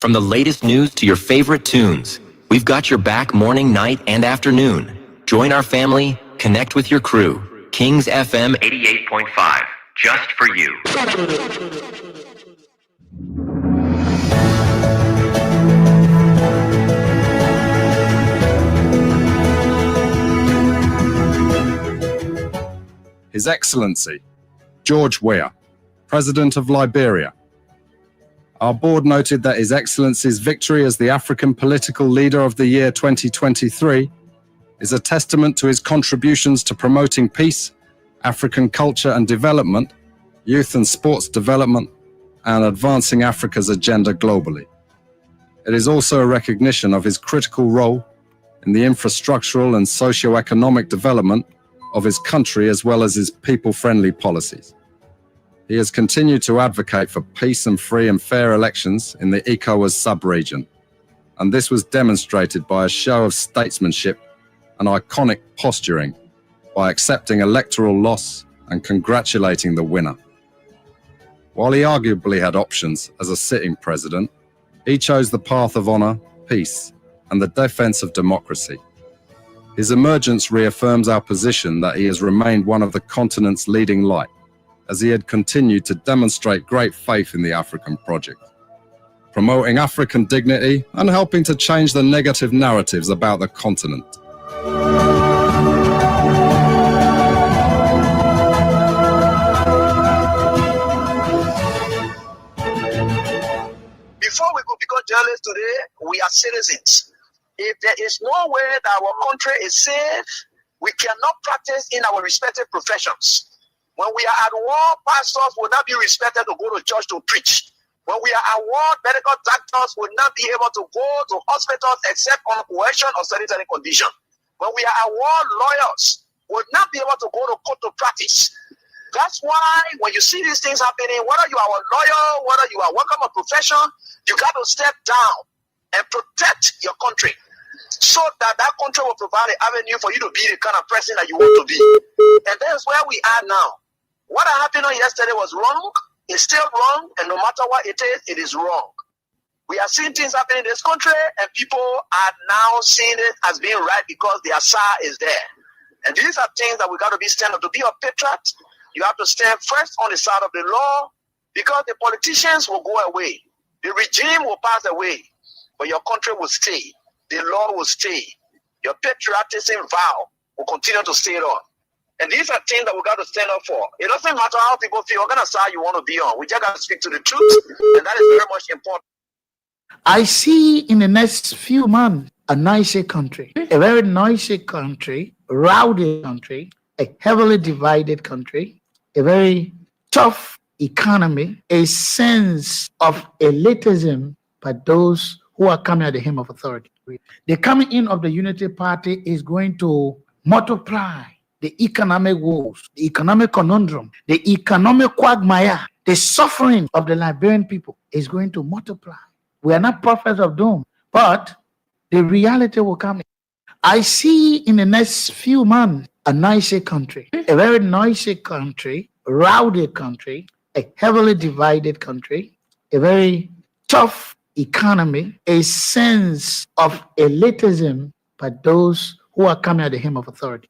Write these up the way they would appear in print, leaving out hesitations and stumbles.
From the latest news to your favorite tunes, we've got your back morning, night, and afternoon. Join our family, connect with your crew. Kings FM 88.5, just for you. His Excellency, George Weah, President of Liberia. Our board noted that His Excellency's victory as the African Political Leader of the Year 2023 is a testament to his contributions to promoting peace, African culture and development, youth and sports development, and advancing Africa's agenda globally. It is also a recognition of his critical role in the infrastructural and socio-economic development of his country as well as his people-friendly policies. He has continued to advocate for peace and free and fair elections in the ECOWAS sub-region, and this was demonstrated by a show of statesmanship and iconic posturing by accepting electoral loss and congratulating the winner. While he arguably had options as a sitting president, he chose the path of honor, peace, and the defense of democracy. His emergence reaffirms our position that he has remained one of the continent's leading light, as he had continued to demonstrate great faith in the African project, promoting African dignity and helping to change the negative narratives about the continent. Before we could become journalists today, we are citizens. If there is no way that our country is safe, we cannot practice in our respective professions. When we are at war, pastors will not be respected to go to church to preach. When we are at war, medical doctors will not be able to go to hospitals except on coercion or sanitary condition. When we are at war, lawyers will not be able to go to court to practice. That's why when you see these things happening, whether you are a lawyer, whether you are working a profession, you got to step down and protect your country, so that that country will provide an avenue for you to be the kind of person that you want to be. And that's where we are now. What happened on yesterday was wrong. It's still wrong. And no matter what it is wrong. We are seeing things happening in this country, and people are now seeing it as being right because the Asa is there. And these are things that we got to be stand up. To be a patriot, you have to stand first on the side of the law, because the politicians will go away. The regime will pass away, but your country will stay. The law will stay. Your patriotism vow will continue to stay on. And these are things that we got to stand up for. It doesn't matter how people feel, what kind of side you want to be on. We just got to speak to the truth, and that is very much important. I see in the next few months a nicer country, a very noisy country, rowdy country, a heavily divided country, a very tough economy, a sense of elitism by those who are coming at the hem of authority. The coming in of the Unity Party is going to multiply the economic woes, the economic conundrum, the economic quagmire, the suffering of the Liberian people is going to multiply. We are not prophets of doom, but the reality will come in. I see in the next few months a nicer country, a very noisy country, rowdy country, a heavily divided country, a very tough economy, a sense of elitism by those who are coming at the hem of authority.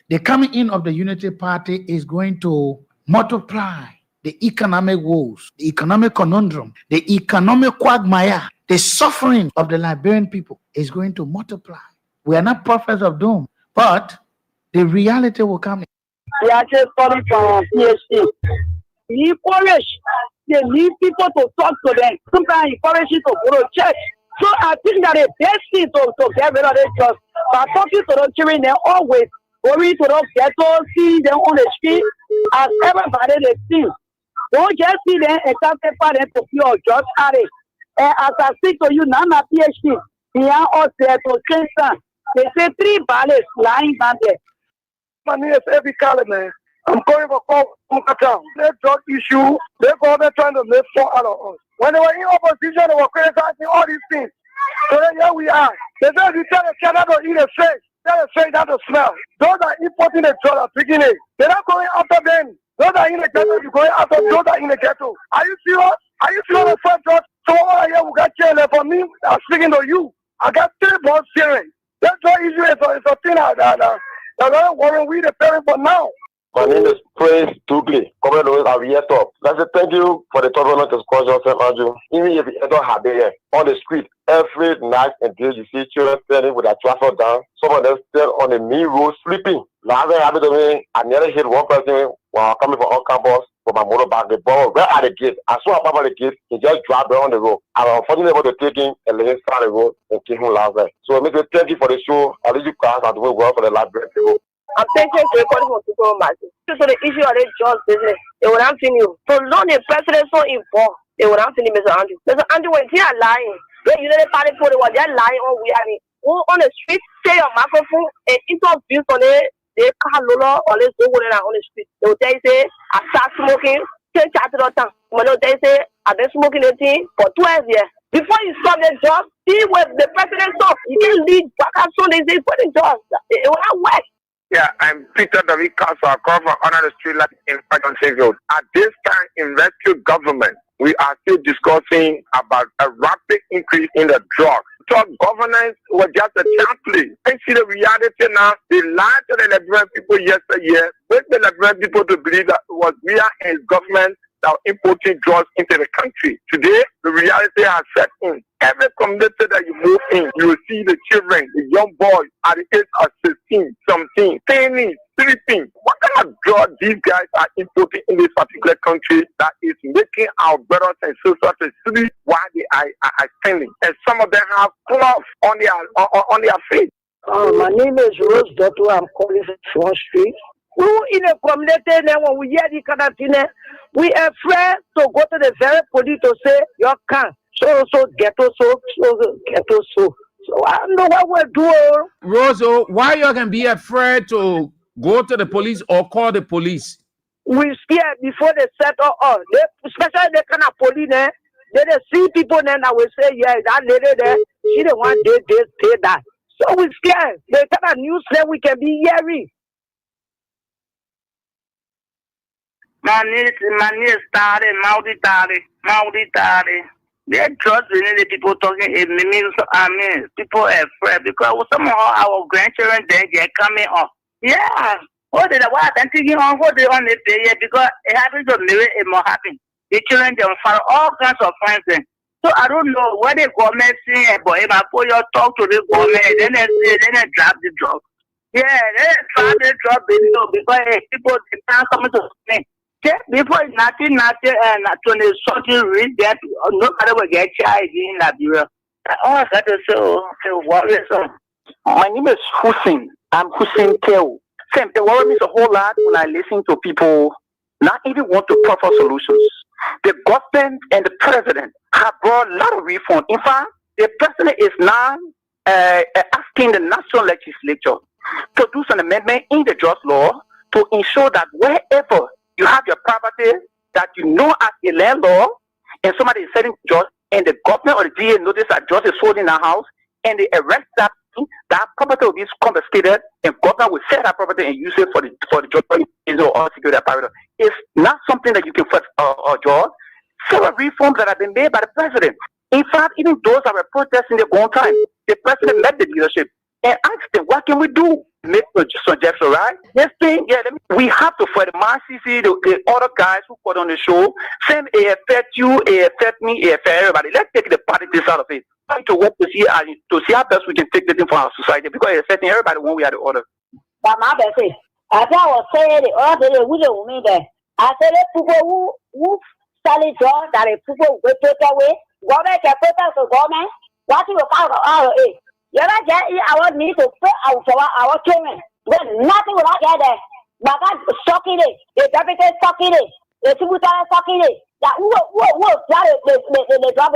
The coming in of the Unity Party is going to multiply the economic woes, the economic conundrum, the economic quagmire, the suffering of the Liberian people is going to multiply. We are not prophets of doom, but the reality will come in. We are just coming from PhD. We encourage they need people to talk to them. Sometimes encourage you to go to church. So I think that the best thing to get rid of this just by talking to the children, they always going to the ghetto, seeing them on the street, as everybody they see. Don't just see them and can't for them to feel just at it. And as I speak to you now, my PhD, beyond us there to change some. They say 3 ballots lying down there. My name is every color, man. I'm going for Town. That drug issue, they're trying to make fun out of us. When they were in opposition, they were criticizing all these things. So then here we are. They said you tell the Canada to eat a fish. Tell the fish not to smell. Those are importing the drug and picking it. They're not going after them. Those are in the ghetto, you're going after those are in the ghetto. Are you serious? I used to know the first drug. So all here we got jail for me. I'm speaking to you. I got 3 boys hearing. That drug issue is a thing that I'm worrying we the parents for now. My name is Praise Dugley. Comment always have yet up. Let's say thank you for the tournament discussion, Andrew. Even if you don't have it on the street, every night and day you see children standing with their trousers down. Some of them still on the main road sleeping. Last thing happened to me, I nearly hit one person while coming from on campus for my motorbike. The ball right at the gate. I saw him at the gate. He just dropped down the road. I was unfortunately able to take him and let him start the road and kill him last night. So I make it thank you for the show. I leave you class and doing well for the library people. I'm thinking to recording for super matches. So the issue of the jobs business, they will not finish. So long the president so involved, they will not finish Mr. Andrew. Mr. Andrew, when they are lying, they usually party for the one they're lying on we are on the street, say your microphone and interview on it, they can't lower or let's go on the street. They will say, I start smoking, 10 chatted on time. When they say, I've been smoking the thing for 12 years. Before you stop the job, see what the president stop. You can lead back as soon as they put in jobs. It will not work. Yeah, I'm Peter David Council. I come from under the street light in Fagan Road. At this time in rescue government, we are still discussing about a rapid increase in the drugs. Drug governance was just a template. And see the reality now, they lied to the Liberian people yesterday, make the Liberian people to believe that it was Weah and his government that were importing drugs into the country. Today, the reality has set in. Every community that you move in, you will see the children, the young boys at the age of 16, 17, 10, sleeping. What kind of drug these guys are importing in this particular country that is making our brothers and sisters to sleep while they are standing? And some of them have cloths on their face. My name is Rose Dotto. I'm calling from Front Street. Who in a community then when we hear the kind of thing, we are afraid to go to the very police to say your can so ghetto so. So I don't know what we're doing. Rosa, why you can be afraid to go to the police or call the police? We scared before they settle all. Especially the kind of police there. They see people then that will say, yeah, that lady there, she the one they that. So we scared. The kind of news that we can be hearing. My name is Maudi. They trust the people talking. It means people are afraid because somehow our grandchildren they're coming up. Yeah. What did I'm thinking on what they on the day because it happens to mirror it more happen. The children they follow all kinds of friends. So I don't know what the government say, but if I put your talk to the government, then they drop the drug. Yeah, they drop the drug because people they can't come to me. Before nothing, and when they something reach that, nobody will get charged in Liberia. All I got to say, worry. My name is Hussein. I'm Hussein Teo. Sam, it worries me a whole lot when I listen to people not even want to proper solutions. The government and the president have brought a lot of reform. In fact, the president is now asking the national legislature to do some amendment in the drug law to ensure that wherever you have your property that you know as a landlord, and somebody is selling drugs, and the government or the DA notice that drugs is sold in the house, and they arrest that property will be confiscated, and government will sell that property and use it for the drug or security apparatus. It's not something that you can first draw. Several reforms that have been made by the president. In fact, even those that were protesting their own time, the president met the leadership and asked them, what can we do? Make suggestions, right? This thing, we have to, for the MCC, the other guys who put on the show, same it affect you, it affect me, it affect everybody. Let's take the politics out of it. Try to work to see how best we can take this thing for our society because it's affecting everybody one way or the other. But my best is, I was saying the other we don't mean that. I said people who sell it drugs that people will take away, government can protest the government, what you will find out of it. You don't get our need to pay our children. But nothing will not get there. But God sucking it. The deputy sucking it. The supervisor sucking it. That who the job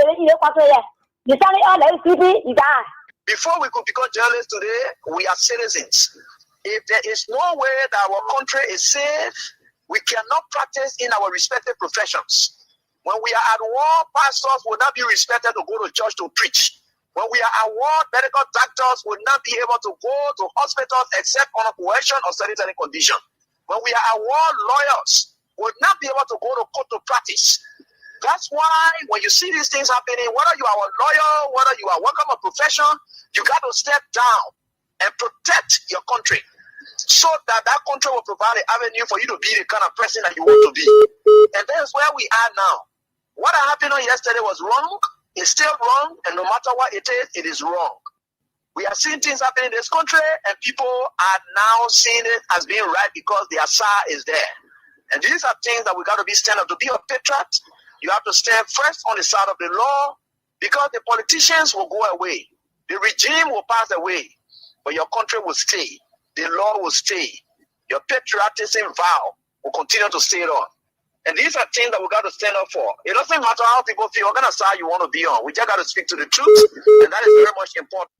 you suddenly all those people, you die. Before we could become journalists today, we are citizens. If there is no way that our country is safe, we cannot practice in our respective professions. When we are at war, pastors will not be respected to go to church to preach. When we are at war, medical doctors will not be able to go to hospitals except on a coercion or sanitary condition. When we are at war, lawyers will not be able to go to court to practice. That's why when you see these things happening, whether you are a lawyer, whether you are working a profession, you got to step down and protect your country so that that country will provide an avenue for you to be the kind of person that you want to be. And that's where we are now. What happened on yesterday was wrong. It's still wrong. And no matter what it is wrong. We are seeing things happening in this country, and people are now seeing it as being right because the Asa is there. And these are things that we got to be stand up. To be a patriot, you have to stand first on the side of the law, because the politicians will go away. The regime will pass away, but your country will stay. The law will stay. Your patriotism vow will continue to stay on. And these are things that we got to stand up for. It doesn't matter how people feel, what kind of side you want to be on. We just got to speak to the truth, and that is very much important.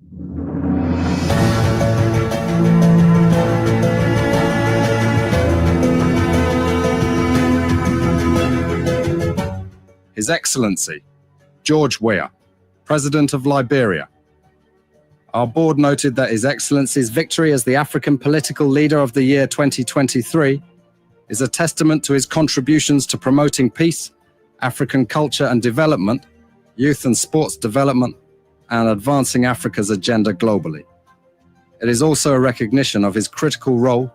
His Excellency, George Weah, President of Liberia. Our board noted that His Excellency's victory as the African Political Leader of the Year 2023 is a testament to his contributions to promoting peace, African culture and development, youth and sports development, and advancing Africa's agenda globally. It is also a recognition of his critical role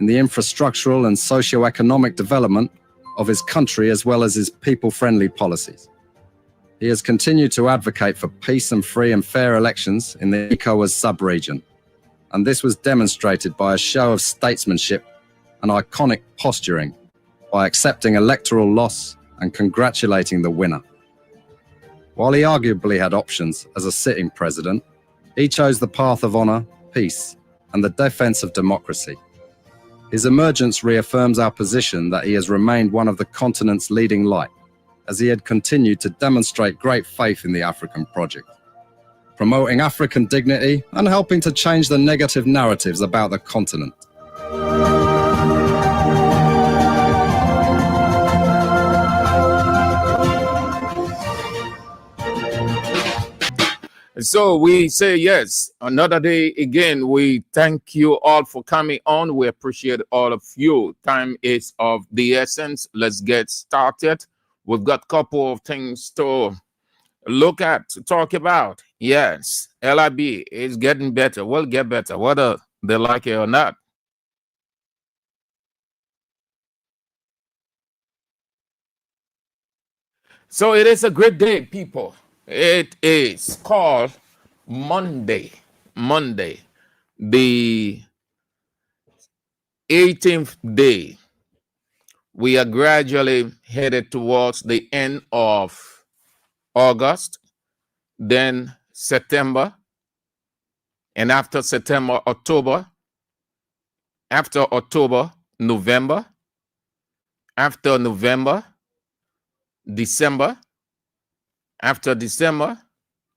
in the infrastructural and socio-economic development of his country, as well as his people-friendly policies. He has continued to advocate for peace and free and fair elections in the ECOWAS sub-region, and this was demonstrated by a show of statesmanship and iconic posturing by accepting electoral loss and congratulating the winner. While he arguably had options as a sitting president, he chose the path of honor, peace, and the defense of democracy. His emergence reaffirms our position that he has remained one of the continent's leading light, as he had continued to demonstrate great faith in the African project, promoting African dignity and helping to change the negative narratives about the continent. So we say yes, another day again. We thank you all for coming on. We appreciate all of you. Time is of the essence. Let's get started. We've got a couple of things to look at, to talk about. Yes, LIB is getting better. Will get better, whether they like it or not. So it is a great day, people. It is called Monday, the 18th day. We are gradually headed towards the end of August, then September, and after September, October, after October, November, after November, December, after December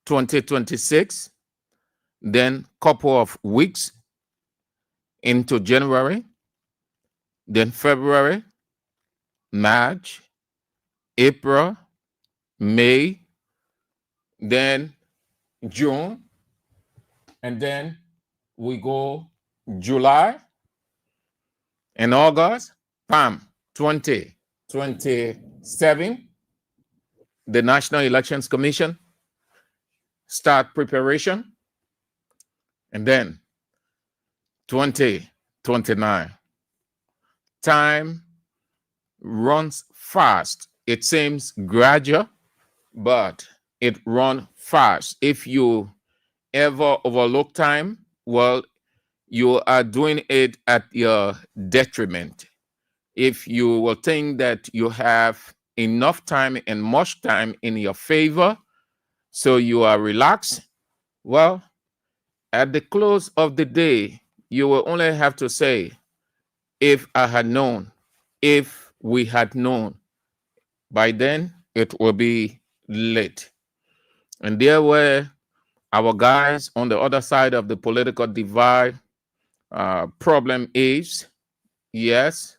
2026, then couple of weeks into January, then February, March, April, May, then June, and then we go July and August, bam, 2027. The National Elections Commission start preparation, and then 2029. Time runs fast. It seems gradual, but it runs fast. If you ever overlook time, well, you are doing it at your detriment. If you will think that you have enough time and much time in your favor, so you are relaxed, well, at the close of the day, you will only have to say, if I had known, if we had known. By then, it will be late. And there were our guys on the other side of the political divide. Problem is, yes,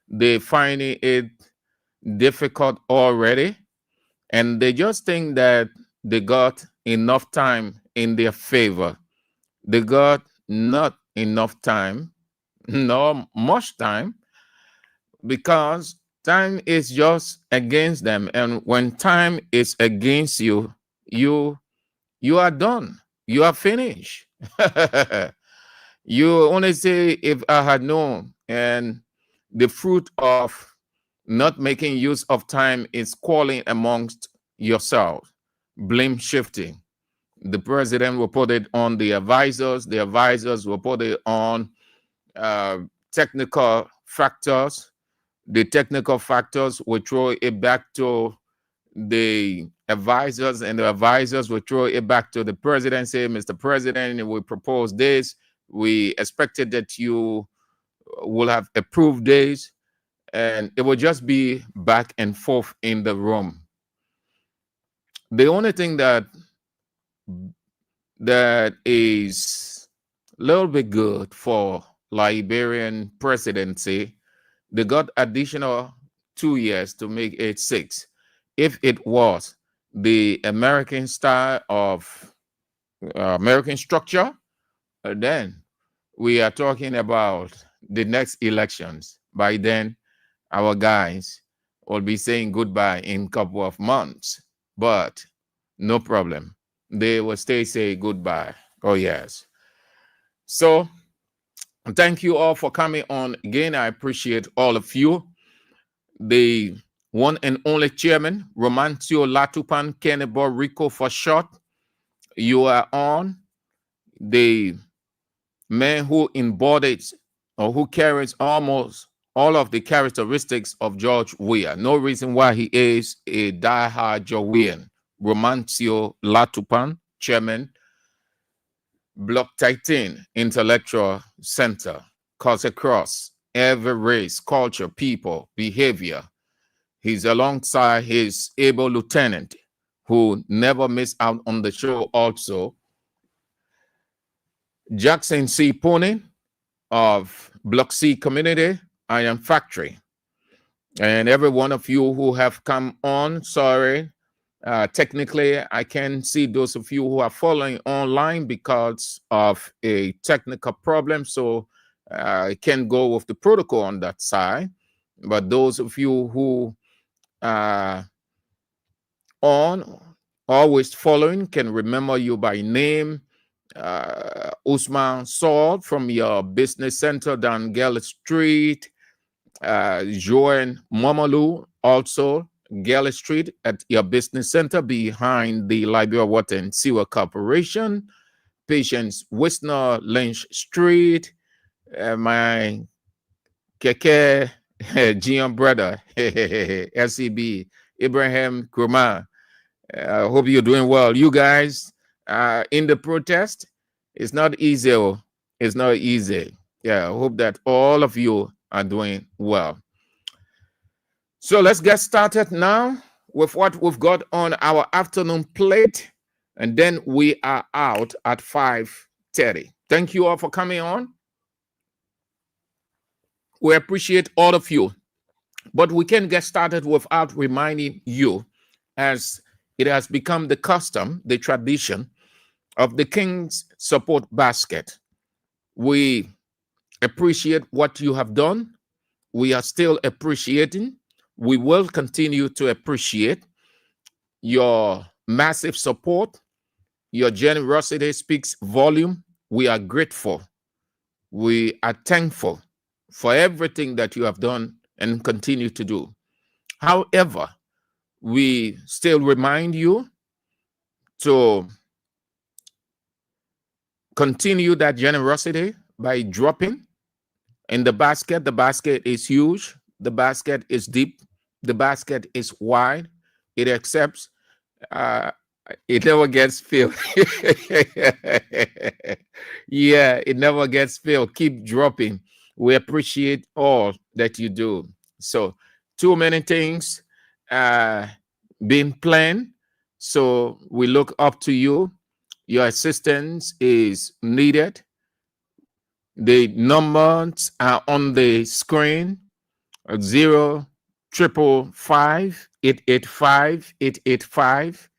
they finding it difficult already, and they just think that they got enough time in their favor. They got not enough time, nor much time, because Time is just against them. And when time is against you, you are done. You are finished. You only say, if I had known. And the fruit of not making use of time is quarreling amongst yourselves, blame shifting. The president will put it on the advisors will put it on technical factors. The technical factors will throw it back to the advisors, and the advisors will throw it back to the president, say, Mr. President, we propose this. We expected that you will have approved this, and it will just be back and forth in the room. The only thing that is a little bit good for Liberian presidency, they got additional 2 years to make it 6. If it was the American style of American structure, then we are talking about the next elections. By then, our guys will be saying goodbye in a couple of months, but no problem. They will say goodbye. Oh, yes. So thank you all for coming on again. I appreciate all of you. The one and only chairman, Romancio Latupan Kenebo Rico for short. You are on. The man who embodies or who carries almost all of the characteristics of George Weah. No reason why he is a diehard Georgian. Romancio Latupan, chairman, Block 13 Intellectual Center, cuts across every race, culture, people, behavior. He's alongside his able lieutenant, who never miss out on the show also, Jackson C. Pony of Block C Community Iron Factory. And every one of you who have come on, sorry, technically, I can see those of you who are following online because of a technical problem, so I can't go with the protocol on that side. But those of you who are on, always following, can remember you by name. Usman Saul from your business center down Gale Street. Joan Momalu also Gale Street at your business center behind the Liberia Water and Sewer Corporation. Patience Wisner Lynch Street. My Keke GM brother, SCB Ibrahim Kurma. I hope you're doing well. You guys in the protest, it's not easy. It's not easy. Yeah, I hope that all of you are doing well. So let's get started now with what we've got on our afternoon plate, and then we are out at 5:30. Thank you all for coming on. We appreciate all of you, but we can get started without reminding you, as it has become the custom, the tradition of the King's Support Basket. We appreciate what you have done. We are still appreciating. We will continue to appreciate your massive support. Your generosity speaks volume. We are grateful. We are thankful for everything that you have done and continue to do. However, we still remind you to continue that generosity by dropping in the basket. The basket is huge. The basket is deep. The basket is wide. It accepts. It never gets filled. Yeah, it never gets filled. Keep dropping. We appreciate all that you do. So, too many things being planned. So, we look up to you. Your assistance is needed. The numbers are on the screen. 055 885 885,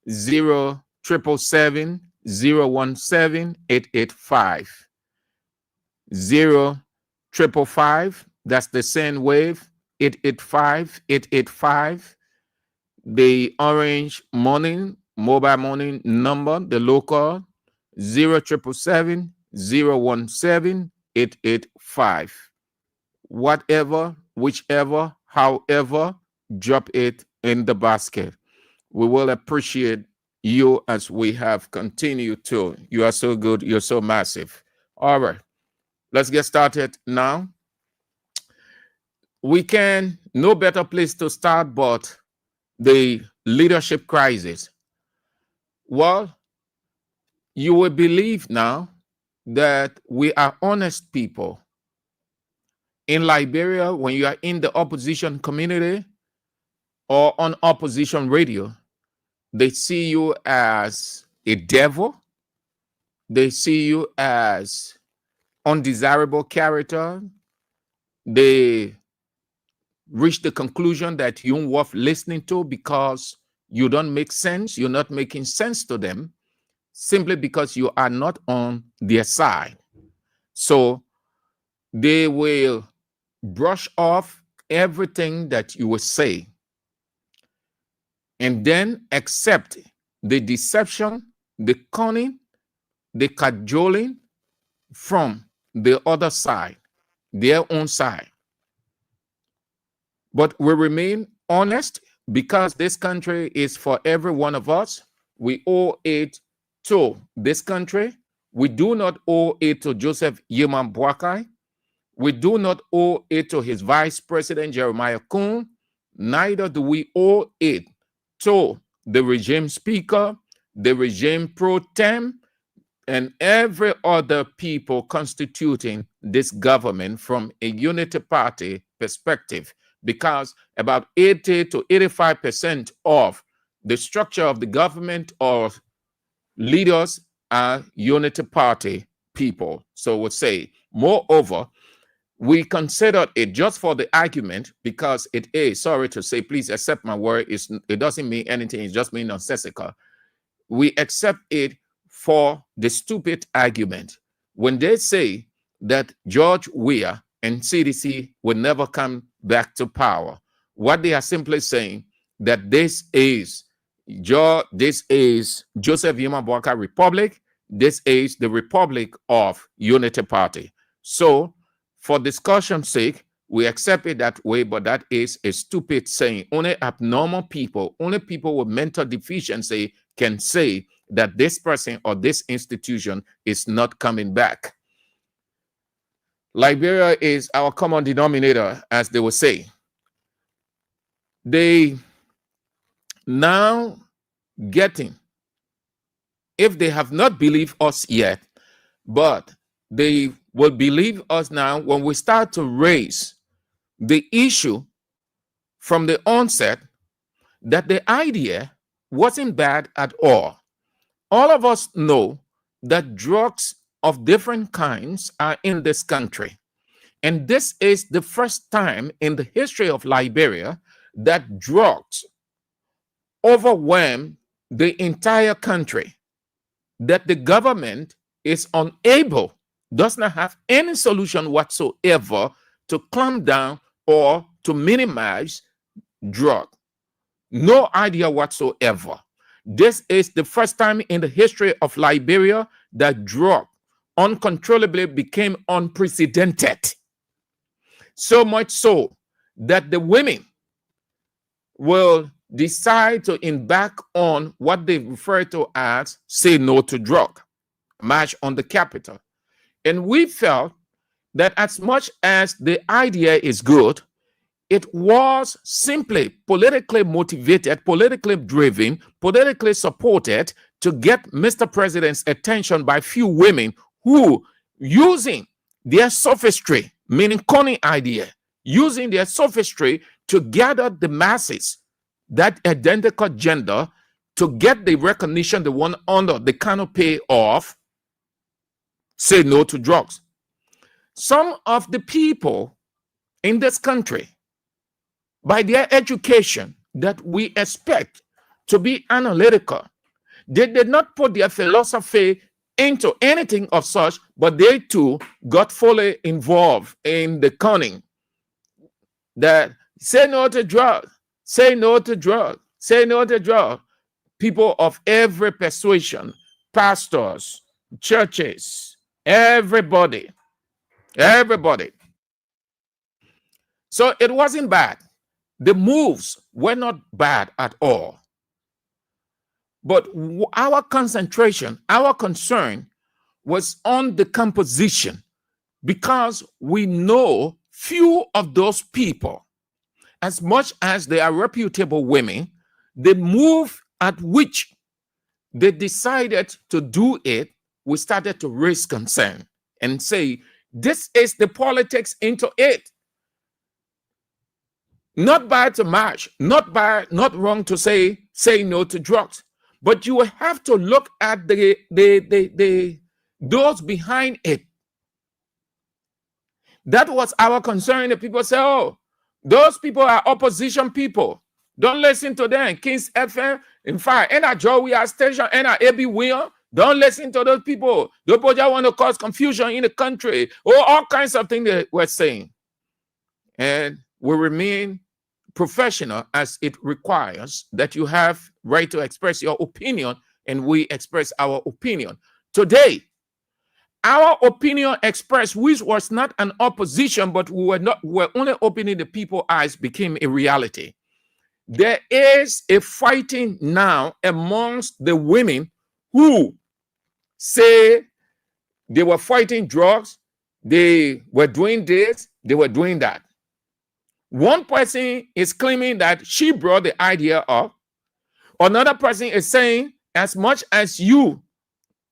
0777 017 885, 0555. That's the send wave. 885. The orange morning, mobile morning number, the local 0777 017 885. Whatever, whichever, however, drop it in the basket. We will appreciate you as we have continued to. You are so good. You're so massive. All right. Let's get started now. We can, no better place to start but the leadership crisis. Well, you will believe now that we are honest people. In Liberia, when you are in the opposition community or on opposition radio, they see you as a devil. They see you as undesirable character. They reach the conclusion that you're worth listening to because you don't make sense. You're not making sense to them simply because you are not on their side. So they will brush off everything that you will say and then accept the deception, the cunning, the cajoling from the other side, their own side. But we remain honest because this country is for every one of us. We owe it to this country. We do not owe it to Joseph Yeman Boakai. We do not owe it to his vice president, Jeremiah Kuhn. Neither do we owe it to the regime speaker, the regime pro tem, and every other people constituting this government from a unity party perspective, because about 80 to 85% of the structure of the government or leaders are unity party people. So we'll say, moreover, we consider it just for the argument because it is, sorry to say, please accept my word, it doesn't mean anything, it just means nonsensical. We accept it for the stupid argument. When they say that George Weah and CDC will never come back to power, what they are simply saying that this is Joseph Yeman Boakai Republic, this is the Republic of Unity Party. So for discussion's sake, we accept it that way, but that is a stupid saying. Only abnormal people, only people with mental deficiency can say that this person or this institution is not coming back. Liberia is our common denominator, as they will say. They now getting, if they have not believed us yet, but they will believe us now when we start to raise the issue from the onset that the idea wasn't bad at all. All of us know that drugs of different kinds are in this country. And this is the first time in the history of Liberia that drugs overwhelm the entire country, that the government is unable, does not have any solution whatsoever to clamp down or to minimize drug. No idea whatsoever. This is the first time in the history of Liberia that drug uncontrollably became unprecedented. So much so that the women will decide to embark on what they refer to as say no to drug, march on the Capitol. And we felt that as much as the idea is good, it was simply politically motivated, politically driven, politically supported to get Mr. President's attention by few women who, using their sophistry, meaning cunning idea, using their sophistry to gather the masses, that identical gender, to get the recognition they want under the canopy of say no to drugs. Some of the people in this country, by their education that we expect to be analytical, they did not put their philosophy into anything of such, but they too got fully involved in the cunning that Say no to drugs. Say no to drugs. Say no to drugs. People of every persuasion, pastors, churches, everybody. So it wasn't bad. The moves were not bad at all. But our concentration, our concern was on the composition, because we know few of those people, as much as they are reputable women, the move at which they decided to do it, we started to raise concern and say, this is the politics into it. Not bad to march, not wrong to say no to drugs, but you have to look at those behind it. That was our concern. The people say, oh, those people are opposition people. Don't listen to them. Kings FM, in fact, and at Weah station, and at AB Weah, don't listen to those people. Those people just want to cause confusion in the country. Or all kinds of things they were saying. And we remain professional, as it requires that you have right to express your opinion, and we express our opinion. Today, our opinion expressed, which was not an opposition, but we were only opening the people's eyes, became a reality. There is a fighting now amongst the women who say they were fighting drugs, they were doing this, they were doing that. One person is claiming that she brought the idea up. Another person is saying, as much as you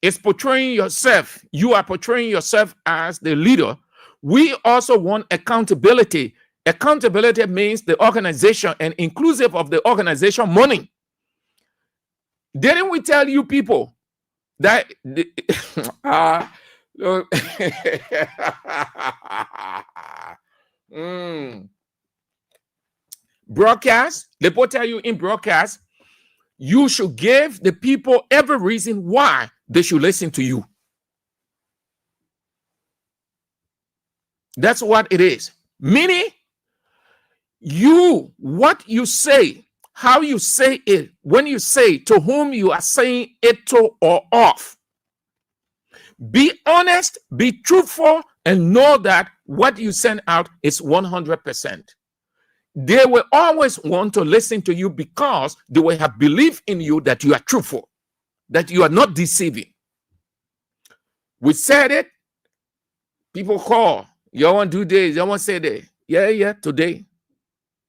is portraying yourself, you are portraying yourself as the leader, we also want accountability. Accountability means the organization, and inclusive of the organization, money. Didn't we tell you people that broadcast, they both tell you in broadcast, you should give the people every reason why they should listen to you. That's what it is. Meaning, what you say, how you say it, when you say to whom you are saying it to or of. Be honest, be truthful, and know that what you send out is 100%. They will always want to listen to you because they will have belief in you that you are truthful, that you are not deceiving. We said it. People call. You want to do this. You want to say that. Yeah, today.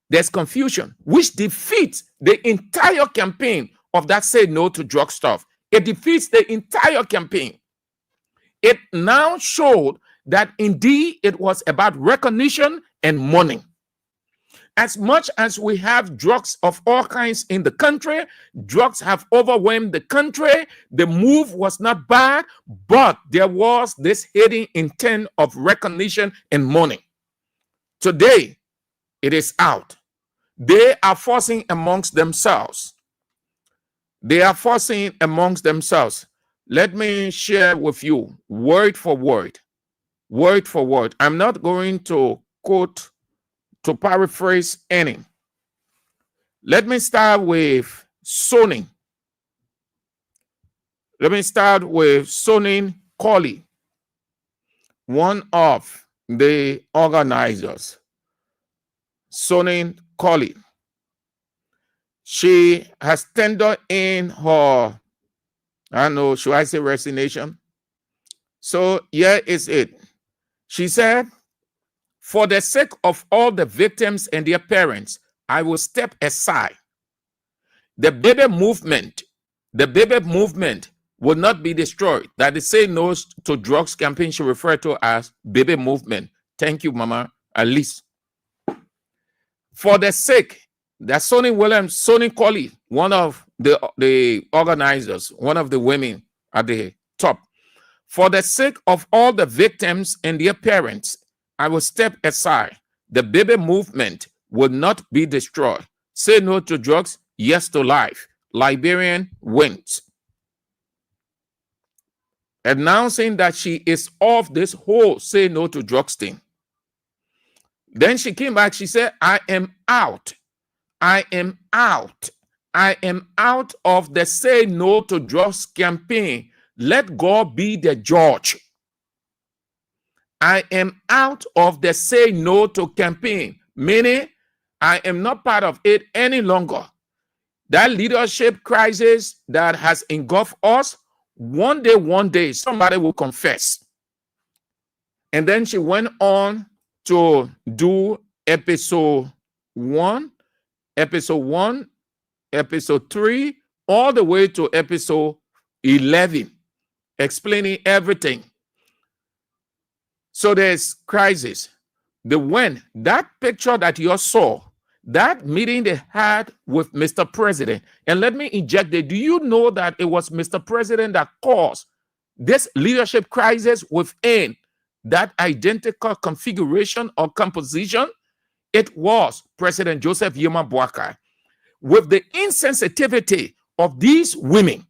There's confusion, which defeats the entire campaign of that say no to drug stuff. It defeats the entire campaign. It now showed that indeed it was about recognition and money. As much as we have drugs of all kinds in the country, drugs have overwhelmed the country. The move was not bad, but there was this hidden intent of recognition and money. Today, it is out. They are forcing amongst themselves. They are forcing amongst themselves. Let me share with you word for word. Word for word. I'm not going to quote, to paraphrase any. Let me start with Sonin. Let me start with Sonin Colley, one of the organizers. Sonin Colley. She has tendered in her, I don't know, should I say resignation? So here is it. She said, for the sake of all the victims and their parents, I will step aside. The baby movement will not be destroyed. That is Say No to Drugs campaign she referred to as baby movement. Thank you, Mama, at least. For the sake, that Sonin Colley, one of the organizers, one of the women at the top. For the sake of all the victims and their parents, I will step aside. The baby movement will not be destroyed. Say no to drugs, yes to life. Liberian wins. Announcing that she is off this whole say no to drugs thing. Then she came back. She said, I am out. I am out. I am out of the Say No to Drugs campaign. Let God be the judge. I am out of the Say No to campaign, meaning I am not part of it any longer. That leadership crisis that has engulfed us, one day, somebody will confess. And then she went on to do episode 1, episode 3, all the way to episode 11, explaining everything. So there's crisis. That picture that you saw, that meeting they had with Mr. President, and let me inject it. Do you know that it was Mr. President that caused this leadership crisis within that identical configuration or composition? It was President Joseph Yema Boakai. With the insensitivity of these women,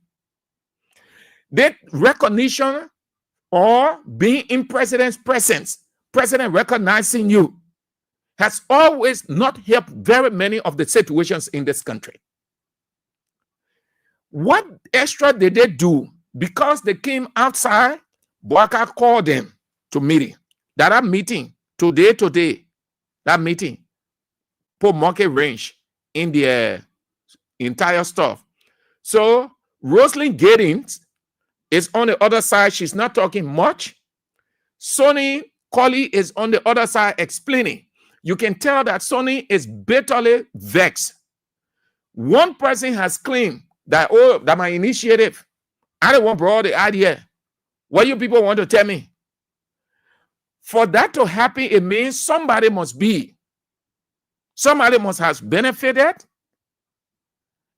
the recognition or being in president's presence, president recognizing you, has always not helped very many of the situations in this country. What extra did they do? Because they came outside, Boakai called them to meeting. That meeting, today, that meeting, put market range in the entire stuff. So Rosalind Giddings is on the other side. She's not talking much. Sonny Colley is on the other side explaining. You can tell that Sonny is bitterly vexed. One person has claimed that, oh, that my initiative, I don't want to brought the idea. What you people want to tell me? For that to happen, it means somebody must have benefited,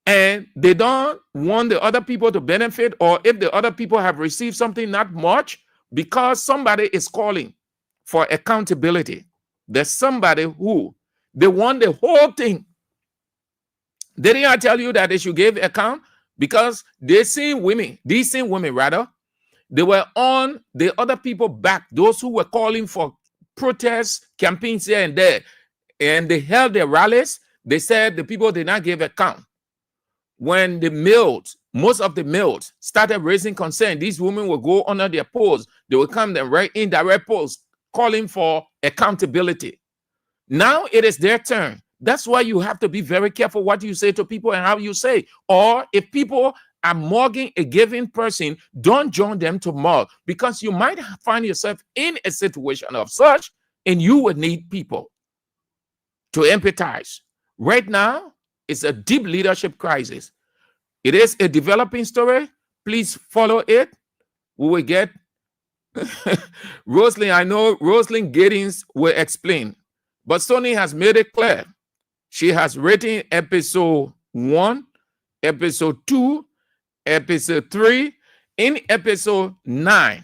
and they don't want the other people to benefit, or if the other people have received something not much, because somebody is calling for accountability. There's somebody who they want the whole thing. Didn't I tell you that they should give account? Because these same women, rather, they were on the other people back, those who were calling for protests, campaigns here and there, and they held their rallies. They said the people did not give account. When the males, most of the males, started raising concern, these women will go under their posts. They will come and write indirect posts calling for accountability. Now it is their turn. That's why you have to be very careful what you say to people and how you say. Or if people are mugging a given person, don't join them to mug, because you might find yourself in a situation of such, and you would need people to empathize. Right now, it's a deep leadership crisis. It is a developing story. Please follow it. We will get Rosalind. I know Rosalind Giddings will explain, but Sony has made it clear. She has written episode 1, episode 2, episode 3. In episode 9,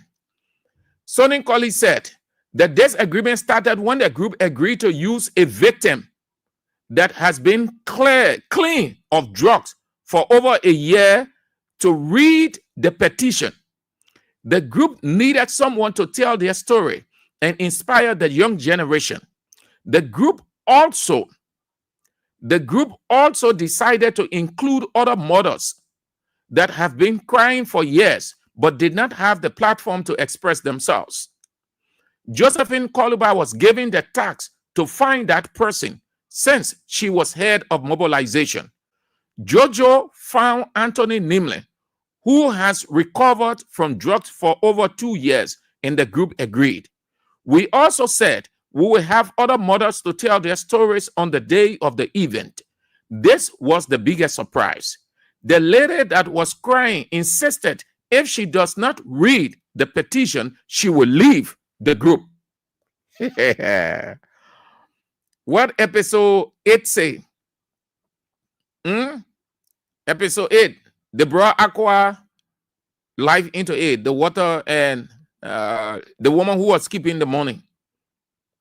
Sonny Colley said that this agreement started when the group agreed to use a victim that has been clean of drugs for over a year to read the petition. The group needed someone to tell their story and inspire the young generation. The group also decided to include other mothers that have been crying for years but did not have the platform to express themselves. Josephine Koluba was given the task to find that person since she was head of mobilization. Jojo found Anthony Nimlin, who has recovered from drugs for over 2 years, and the group agreed. We also said we will have other mothers to tell their stories on the day of the event. This was the biggest surprise. The lady that was crying insisted if she does not read the petition, she will leave the group. What episode 8 say? Episode 8, they brought Aqua life into it, the water, and the woman who was keeping the money.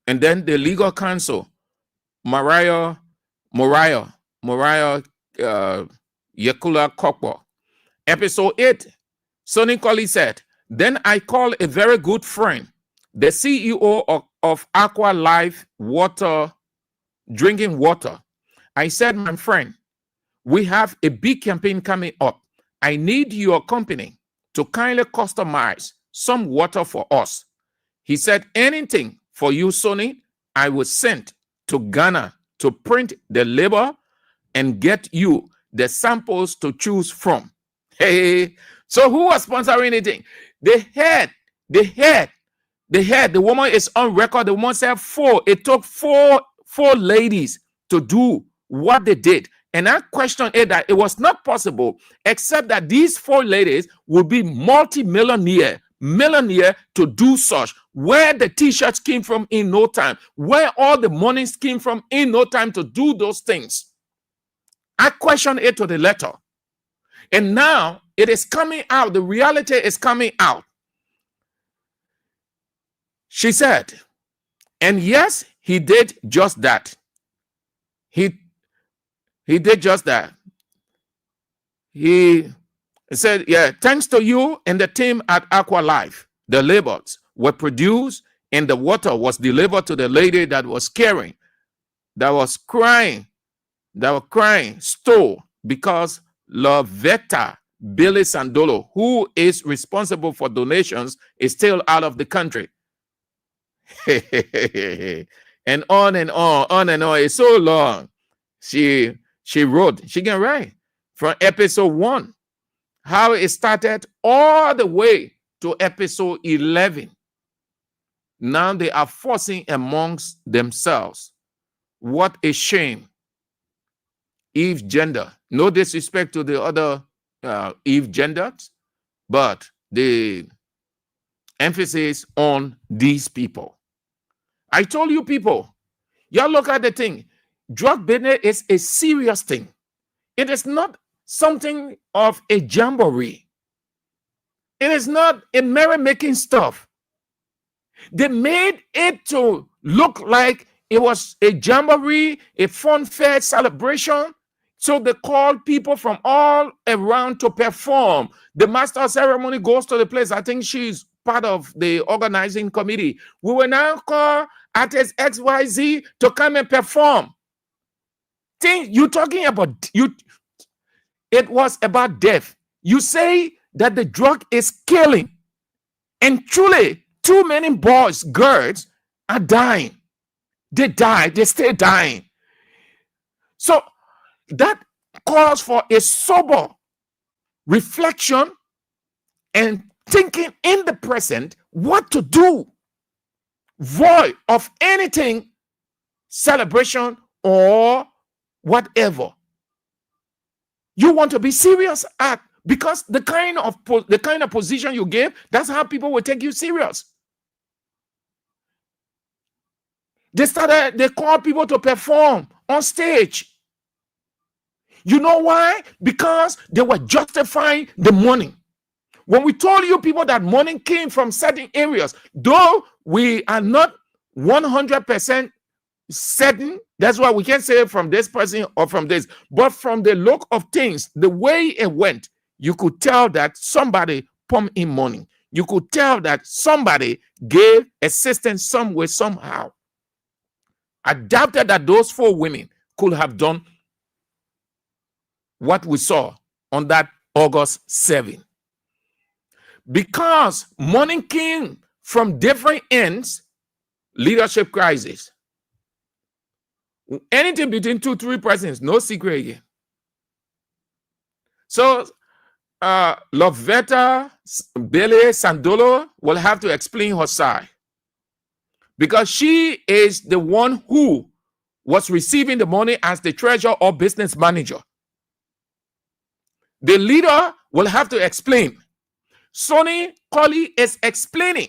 And then the legal counsel, Mariah Yakula Kokpo. Episode 8, Sonny Colley said, then I called a very good friend the CEO of Aqua Life Water, drinking water. I said, my friend, we have a big campaign coming up. I need your company to kindly customize some water for us. He said, anything for you, Sony, I will send to Ghana to print the label and get you the samples to choose from. Hey, so who was sponsoring anything? The woman is on record. The woman said it took four ladies to do what they did. And I questioned it that it was not possible except that these 4 ladies would be millionaire to do such. Where the t-shirts came from in no time, where all the money came from in no time to do those things. I questioned it to the letter. And now it is coming out. The reality is coming out. She said, and yes, he did just that. He did just that. He said, yeah, thanks to you and the team at Aqua Life, the labels were produced and the water was delivered to the lady that was caring, that was crying, stole, because Lovetta Billy Sandolo, who is responsible for donations, is still out of the country. And on and on and on. It's so long. She wrote, she can write from episode 1, how it started all the way to episode 11. Now they are forcing amongst themselves. What a shame. Eve gender. No disrespect to the other Eve genders, but the emphasis on these people. I told you people, y'all look at the thing. Drug business is a serious thing. It is not something of a jamboree. It is not a merry-making stuff. They made it to look like it was a jamboree, a fun fair celebration. So they called people from all around to perform. The master of ceremony goes to the place. I think she's part of the organizing committee. We will now call artist XYZ to come and perform. Think you're talking about you. It was about death. You say that the drug is killing, and truly, too many boys, girls are dying. They die. They stay dying. So that calls for a sober reflection and thinking in the present what to do, void of anything celebration or whatever. You want to be serious at, because the kind of position you give, that's how people will take you serious. They call people to perform on stage. You know why? Because they were justifying the money. When we told you people that money came from certain areas, though we are not 100% certain, that's why we can't say from this person or from this, but from the look of things, the way it went, you could tell that somebody pumped in money. You could tell that somebody gave assistance some way, somehow. I doubted that those 4 women could have done what we saw on that August 7. Because money came from different ends, leadership crisis. Anything between 2-3 persons, no secret again. So Lovetta Billy Sandolo will have to explain her side, because she is the one who was receiving the money as the treasurer or business manager. The leader will have to explain. Sonny Colley is explaining,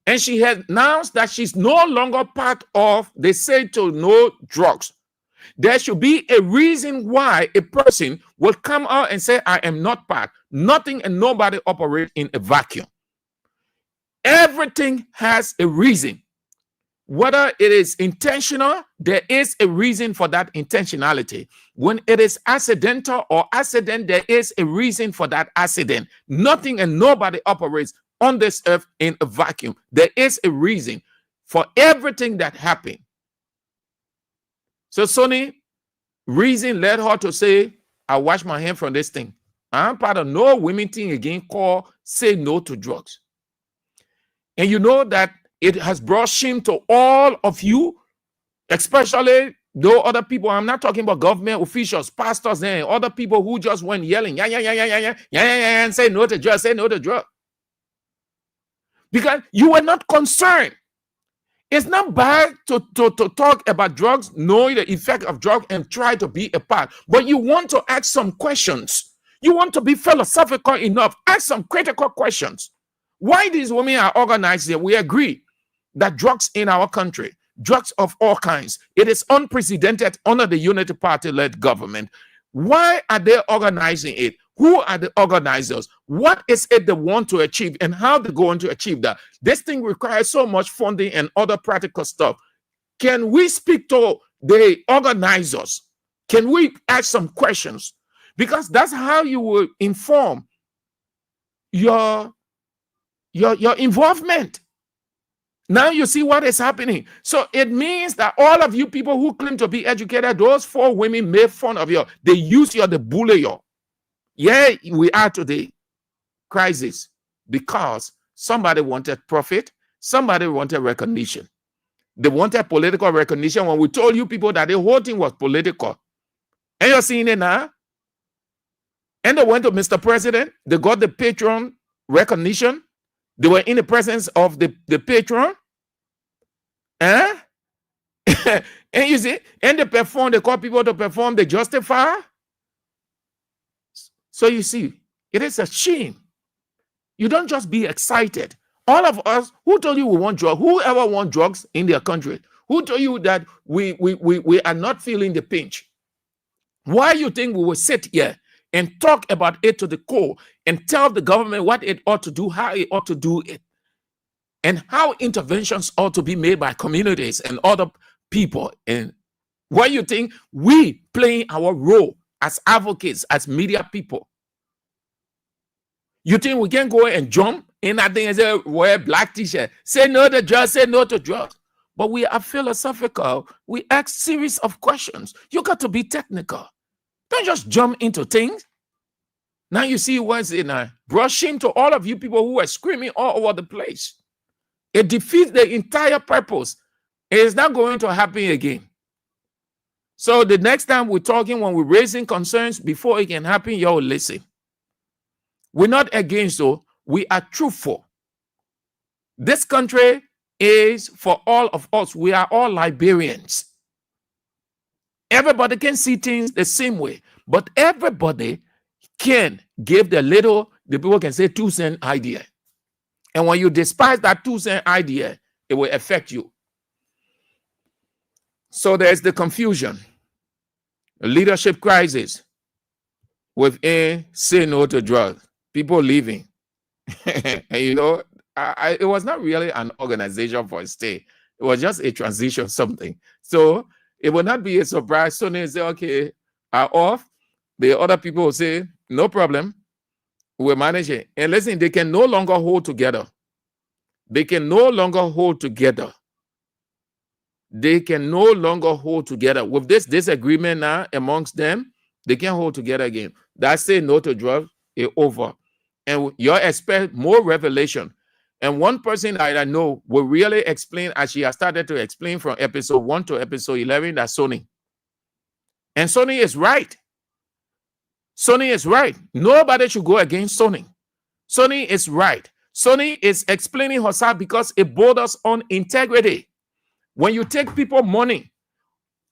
and she has announced that she's no longer part of the Say to No Drugs. There should be a reason why a person will come out and say, I am not part. Nothing and nobody operate in a vacuum. Everything has a reason. Whether it is intentional, there is a reason for that intentionality. When it is accidental or accident, there is a reason for that accident. Nothing and nobody operates on this earth in a vacuum. There is a reason for everything that happened. So Sonny, reason led her to say, I wash my hand from this thing. I'm part of no women thing again called say no to drugs. And you know that it has brought shame to all of you, especially though other people. I'm not talking about government officials, pastors, and other people who just went yelling, and say no to drugs, say no to drugs. Because you were not concerned. It's not bad to talk about drugs, know the effect of drugs, and try to be a part. But you want to ask some questions. You want to be philosophical enough. Ask some critical questions. Why these women are organized here? We agree that drugs in our country, drugs of all kinds, it is unprecedented under the Unity Party-led government. Why are they organizing it? Who are the organizers? What is it they want to achieve, and how they're going to achieve that? This thing requires so much funding and other practical stuff. Can we speak to the organizers? Can we ask some questions? Because that's how you will inform your involvement. Now you see what is happening. So it means that all of you people who claim to be educated, those 4 women made fun of you. They use you, they bully you. Yeah, we are today. Crisis. Because somebody wanted profit. Somebody wanted recognition. They wanted political recognition when we told you people that the whole thing was political. And you're seeing it now. And they went to Mr. President. They got the patron recognition. They were in the presence of the patron. And you see, and they perform, they call people to perform, they justify. So you see, it is a shame. You don't just be excited. All of us, who told you we want drugs? Whoever want drugs in their country? Who told you that we are not feeling the pinch? Why you think we will sit here and talk about it to the core and tell the government what it ought to do, how it ought to do it, and how interventions ought to be made by communities and other people? And why you think we playing our role as advocates, as media people? You think we can go and jump in that thing and say, wear black t-shirt, say no to drugs, say no to drugs? But we are philosophical. We ask series of questions. You got to be technical. Don't just jump into things. Now you see what's in brushing to all of you people who are screaming all over the place. It defeats the entire purpose. It is not going to happen again. So the next time we're talking, when we're raising concerns before it can happen, y'all listen. We're not against, so we are truthful. This country is for all of us. We are all Liberians. Everybody can see things the same way, but everybody can give the people can say 2-cent idea. And when you despise that 2-cent idea, it will affect you. So there's the confusion, a leadership crisis within say no to drugs, people leaving. And you know, it was not really an organization for a stay. It was just a transition something. So it will not be a surprise. So they say, okay, are off. The other people will say, no problem. We'll manage it. And listen, they can no longer hold together. They can no longer hold together. They can no longer hold together. With this disagreement now amongst them, they can't hold together again. That say no to drugs is over. And you expect more revelation. And one person I know will really explain, as she has started to explain from episode 1 to episode 11, that's Sonny. And Sonny is right. Sonny is right. Nobody should go against Sonny. Sonny is right. Sonny is explaining herself because it borders on integrity. When you take people money,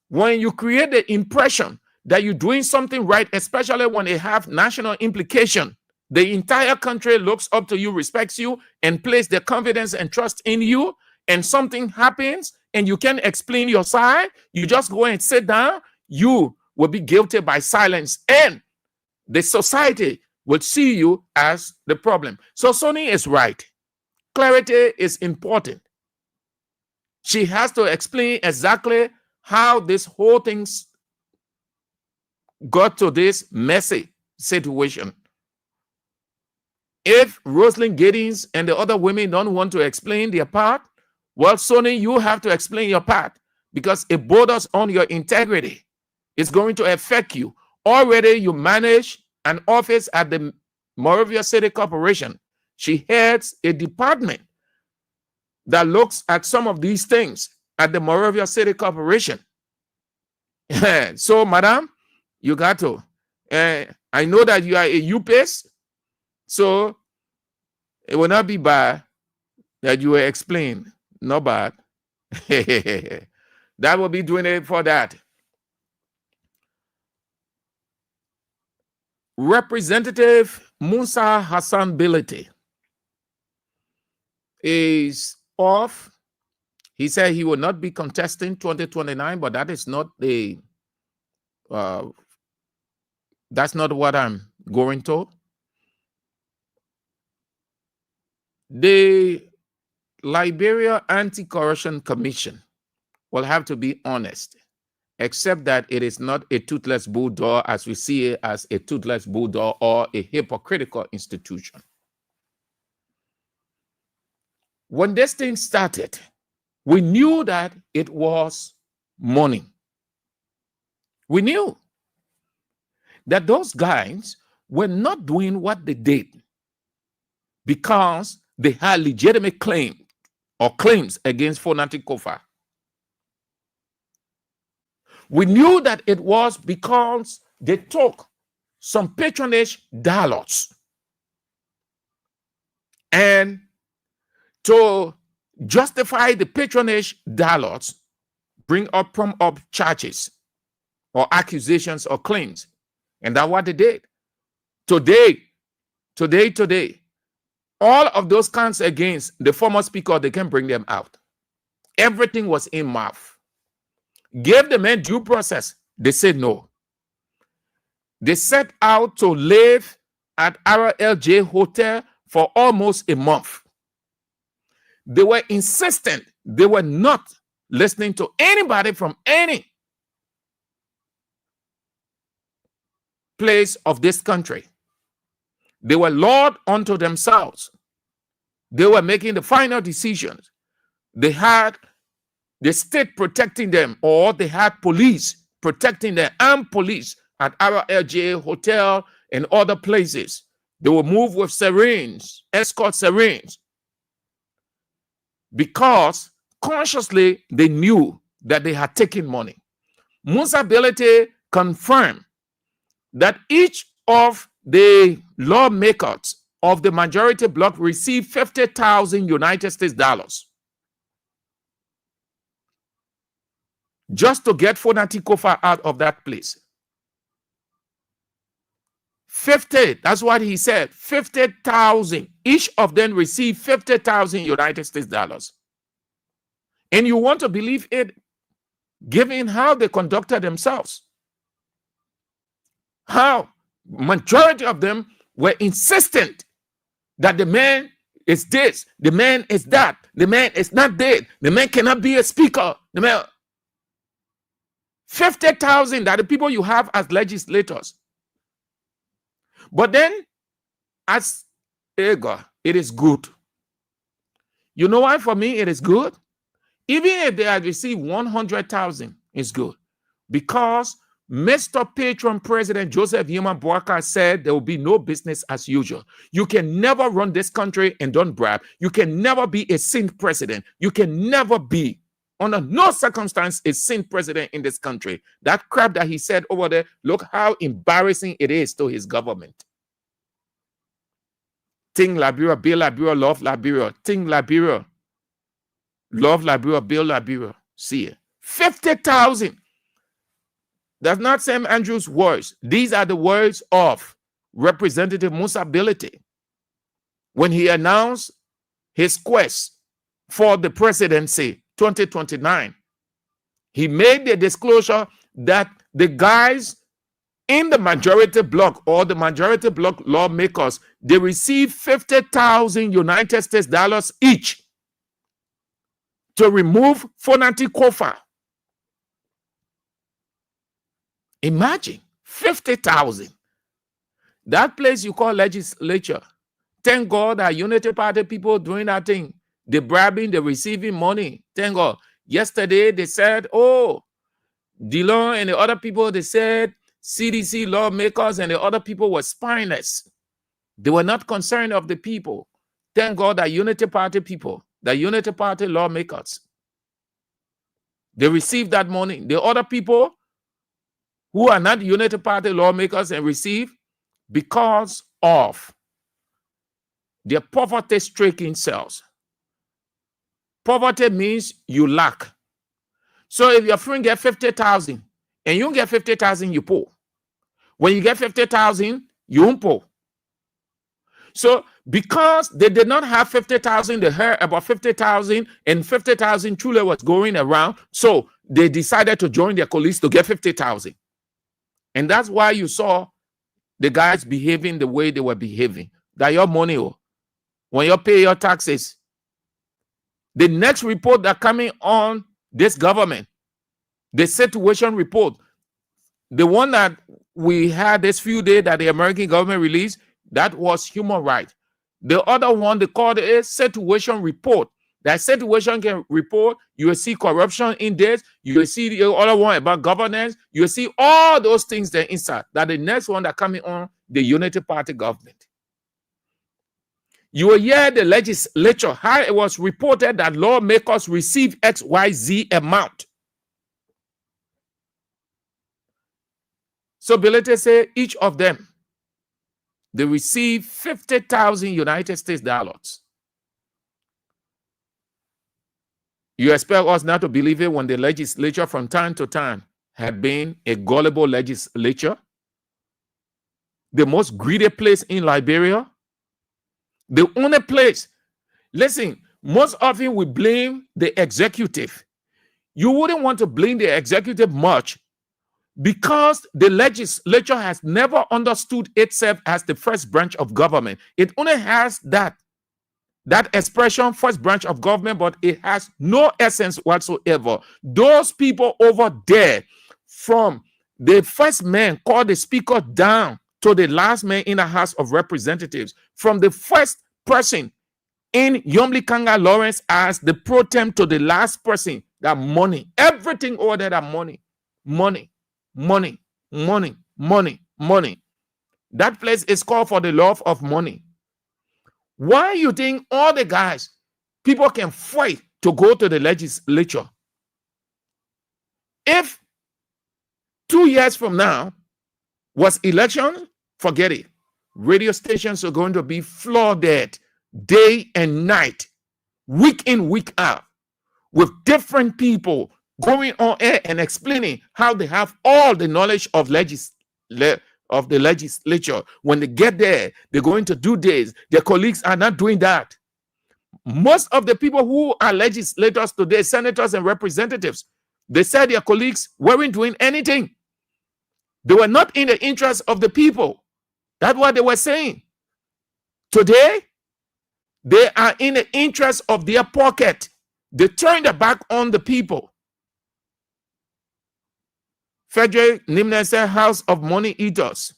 when you create the impression that you're doing something right, especially when they have national implication, the entire country looks up to you, respects you, and place their confidence and trust in you, and something happens and you can't explain your side, you just go and sit down, you will be guilty by silence, and the society will see you as the problem. So Sonny is right. Clarity is important. She has to explain exactly how this whole thing got to this messy situation. If Rosalind Giddings and the other women don't want to explain their part, well, Sonny, you have to explain your part because it borders on your integrity. It's going to affect you. Already you manage an office at the Moravia City Corporation. She heads a department that looks at some of these things at the Moravia City Corporation. So, madam, you got to. I know that you are a UPS, so it will not be bad that you will explain. Not bad. That will be doing it for that. Representative Musa Hassan Bility is off. He said he will not be contesting 2029, but that is not the that's not what I'm going to. The Liberia Anti-Corruption Commission will have to be honest, except that it is not a toothless bulldog as we see it as a toothless bulldog or a hypocritical institution. When this thing started, we knew that it was money. We knew that those guys were not doing what they did because they had legitimate claim or claims against Fonati Kofa. We knew that it was because they took some patronage dollars, and to justify the patronage dollars, bring up charges or accusations or claims. And that's what they did. Today, all of those counts against the former speaker, they can bring them out. Everything was in mouth. Gave the men due process. They said no. They set out to live at RLJ Hotel for almost a month. They were insistent. They were not listening to anybody from any place of this country. They were Lord unto themselves. They were making the final decisions. They had the state protecting them, or they had police protecting them, armed police at RLJ Hotel and other places. They were moved with sirens, escort sirens, because consciously they knew that they had taken money. Musa Bility confirmed that each of the lawmakers of the majority bloc received 50,000 United States dollars just to get Fonati Kofa out of that place. 50, that's what he said, 50,000. Each of them received 50,000 United States dollars. And you want to believe it, given how they conducted themselves. How majority of them were insistent that the man is this, the man is that, the man is not dead, the man cannot be a speaker. The man, 50,000 that the people you have as legislators. But then, as ego, it is good. You know why for me it is good? Even if they had received 100,000, it's good. Because Mr. Patron President Joseph Yuma Boakai said there will be no business as usual. You can never run this country and don't brag. You can never be a synth president. You can never be, under no circumstance, a synth president in this country. That crap that he said over there, look how embarrassing it is to his government. Ting Liberia, Bill Liberia, love Liberia. Ting Liberia, love Liberia, Bill Liberia. See it. 50,000. That's not Sam Andrews' words. These are the words of Representative Musa Bility when he announced his quest for the presidency 2029. He made the disclosure that the guys in the majority bloc or the majority bloc lawmakers, they receive 50,000 United States dollars each to remove Fonati Kofa. Imagine 50,000. That place you call legislature, Thank God that Unity Party people doing that thing. They bribing, they receiving money. Thank God. Yesterday they said, oh, Dillon and the other people, they said CDC lawmakers and the other people were spineless. They were not concerned of the people. Thank God that Unity Party people, the Unity Party lawmakers, they received that money. The other people who are not Unity Party lawmakers and receive because of their poverty-stricken selves. Poverty means you lack. So if your friend get 50,000 and you get 50,000, you poor. When you get 50,000, you don't poor. So because they did not have 50,000, they heard about 50,000 and 50,000 truly was going around. So they decided to join their colleagues to get 50,000. And that's why you saw the guys behaving the way they were behaving. That your money, when you pay your taxes, the next report that coming on this government, the situation report, the one that we had this few days that the American government released, that was human rights. The other one, they called it a situation report. That situation can report, you will see corruption in this, you will see the other one about governance, you will see all those things there inside. That the next one that coming on, the Unity Party government. You will hear the legislature, how it was reported that lawmakers receive XYZ amount. So Belete say each of them, they receive 50,000 United States dollars. You expect us not to believe it when the legislature from time to time had been a gullible legislature? The most greedy place in Liberia? The only place. Listen, most often we blame the executive. You wouldn't want to blame the executive much because the legislature has never understood itself as the first branch of government. It only has that expression, first branch of government, but it has no essence whatsoever. Those people over there, from the first man called the speaker down to the last man in the House of Representatives, from the first person in Yomli Kanga Lawrence as the pro tem to the last person, that money, everything over there, that money. That place is called for the love of money. Why you think all the guys, people can fight to go to the legislature? If 2 years from now was election, forget it. Radio stations are going to be flooded day and night, week in, week out, with different people going on air and explaining how they have all the knowledge of the legislature. When they get there, they're going to do this. Their colleagues are not doing that. Most of the people who are legislators today, senators and representatives, they said their colleagues weren't doing anything. They were not in the interest of the people. That's what they were saying. Today, they are in the interest of their pocket. They turn their back on the people. Frederick Nimner said, house of money eaters.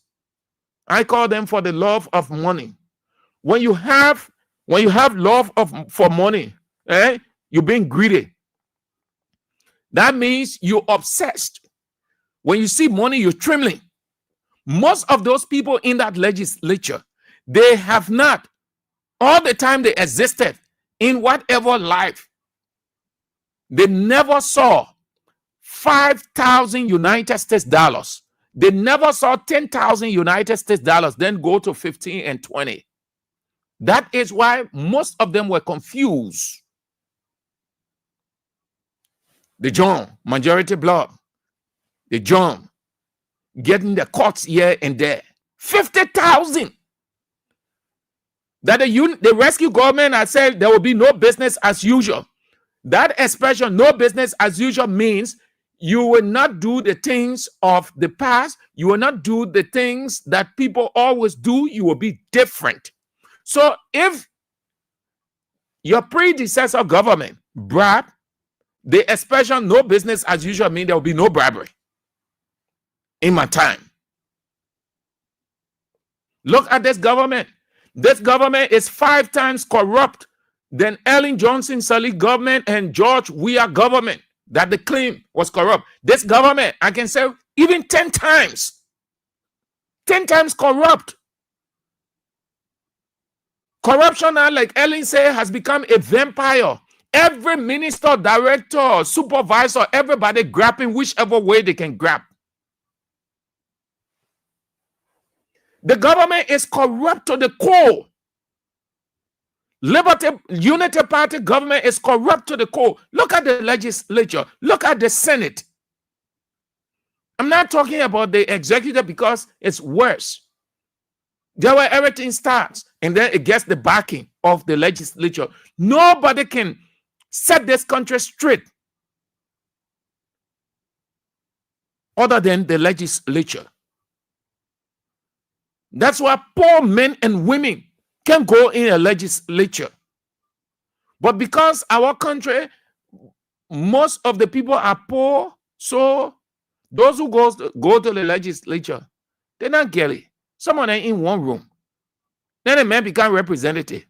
I call them for the love of money. When you have love for money, you're being greedy. That means you're obsessed. When you see money, you're trembling. Most of those people in that legislature, they have not, all the time they existed in whatever life, they never saw 5,000 United States dollars. They never saw 10,000 United States dollars, then go to 15 and 20. That is why most of them were confused. The John, majority block, the John, getting the cuts here and there. 50,000. That the rescue government has said there will be no business as usual. That expression, no business as usual, means you will not do the things of the past. You will not do the things that people always do. You will be different. So if your predecessor government bribed, the expression no business as usual means there will be no bribery in my time. Look at this government. This government is 5 times corrupt than Ellen Johnson Sirleaf government and George Weah government that they claim was corrupt. This government, I can say, even 10 times. 10 times corrupt. Corruption now, like Ellen said, has become a vampire. Every minister, director, supervisor, everybody grabbing whichever way they can grab. The government is corrupt to the core. Unity Party government is corrupt to the core. Look at the legislature. Look at the Senate. I'm not talking about the executive because it's worse. There where everything starts and then it gets the backing of the legislature. Nobody can set this country straight other than the legislature. That's why poor men and women can go in a legislature. But because our country, most of the people are poor, so those who go to the legislature, they're not get it. Some of them in one room. Then the man become representative.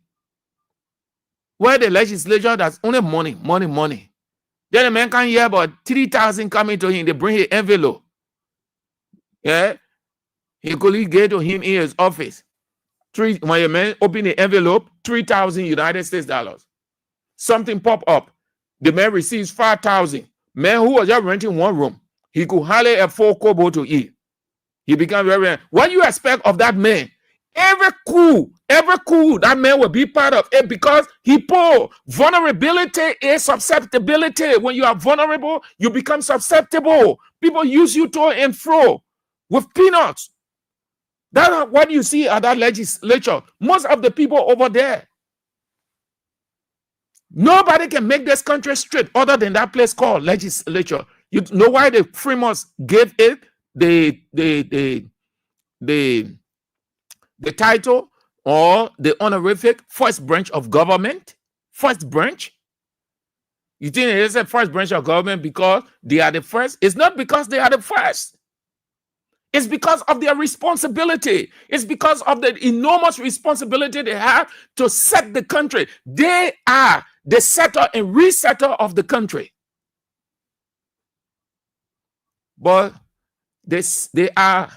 Where the legislature, that's only money. Then the man can hear about 3,000 coming to him. They bring his envelope. Yeah. He could get to him in his office. When the man open the envelope, 3,000 United States dollars. Something pop up. The man receives 5,000. Man who was just renting one room, he could hardly afford kobo to eat. He became very. What do you expect of that man? Every coup that man will be part of it because he poor. Vulnerability is susceptibility. When you are vulnerable, you become susceptible. People use you to and fro with peanuts. That's what you see at that legislature. Most of the people over there, nobody can make this country straight other than that place called legislature. You know why the Fremont gave it the title or the honorific first branch of government? First branch? You think it is a first branch of government because they are the first? It's not because they are the first. It's because of their responsibility. It's because of the enormous responsibility they have to set the country. They are the setter and resetter of the country. But the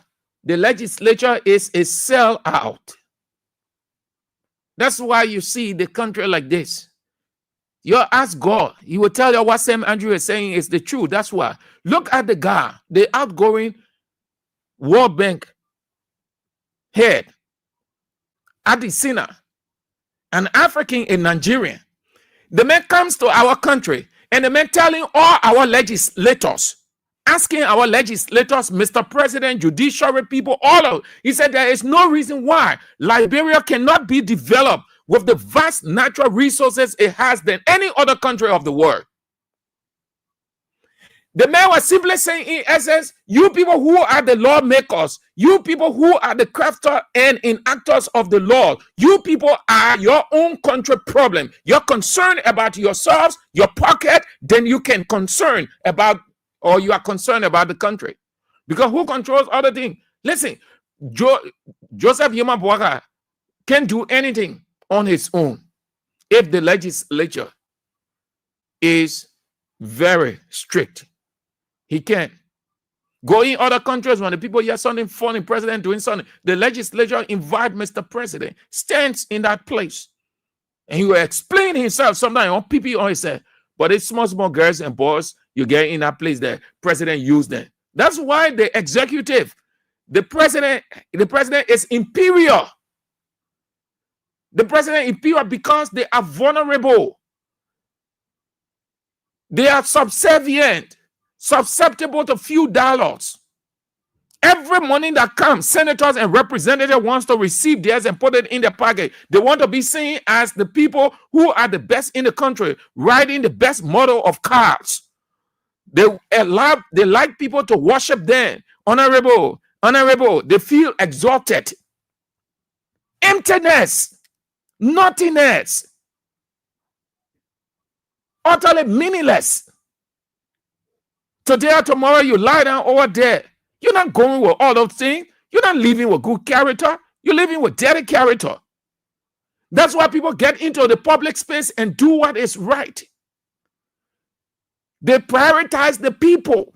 legislature is a sellout. That's why you see the country like this. You ask God, he will tell you what Sam Andrew is saying is the truth. That's why. Look at the guy, the outgoing World Bank head, Adesina, an African and Nigerian. The man comes to our country and the man telling all our legislators, asking our legislators, Mr. President, judiciary people, all of, he said there is no reason why Liberia cannot be developed with the vast natural resources it has than any other country of the world. The man was simply saying, in essence, you people who are the lawmakers, you people who are the crafters and enactors of the law, you people are your own country problem. You're concerned about yourselves, your pocket, then you can concern about, or you are concerned about the country. Because who controls other things? Listen, Joseph Yuma Bwaka can do anything on his own if the legislature is very strict. He can go in other countries when the people hear something funny, president doing something. The legislature invite Mr. President, stands in that place, and he will explain himself sometimes on PP on his head. But it's small girls and boys you get in that place that president used them. That's why the executive, the president is imperial. The president is imperial because they are vulnerable. They are subservient, susceptible to few dollars. Every money that comes, senators and representatives wants to receive theirs and put it in their pocket. They want to be seen as the people who are the best in the country, riding the best model of cars. They like people to worship them. Honorable. They feel exalted. Emptiness, nothingness, utterly meaningless. Today or tomorrow, you lie down over there. You're not going with all those things. You're not living with good character. You're living with dirty character. That's why people get into the public space and do what is right. They prioritize the people.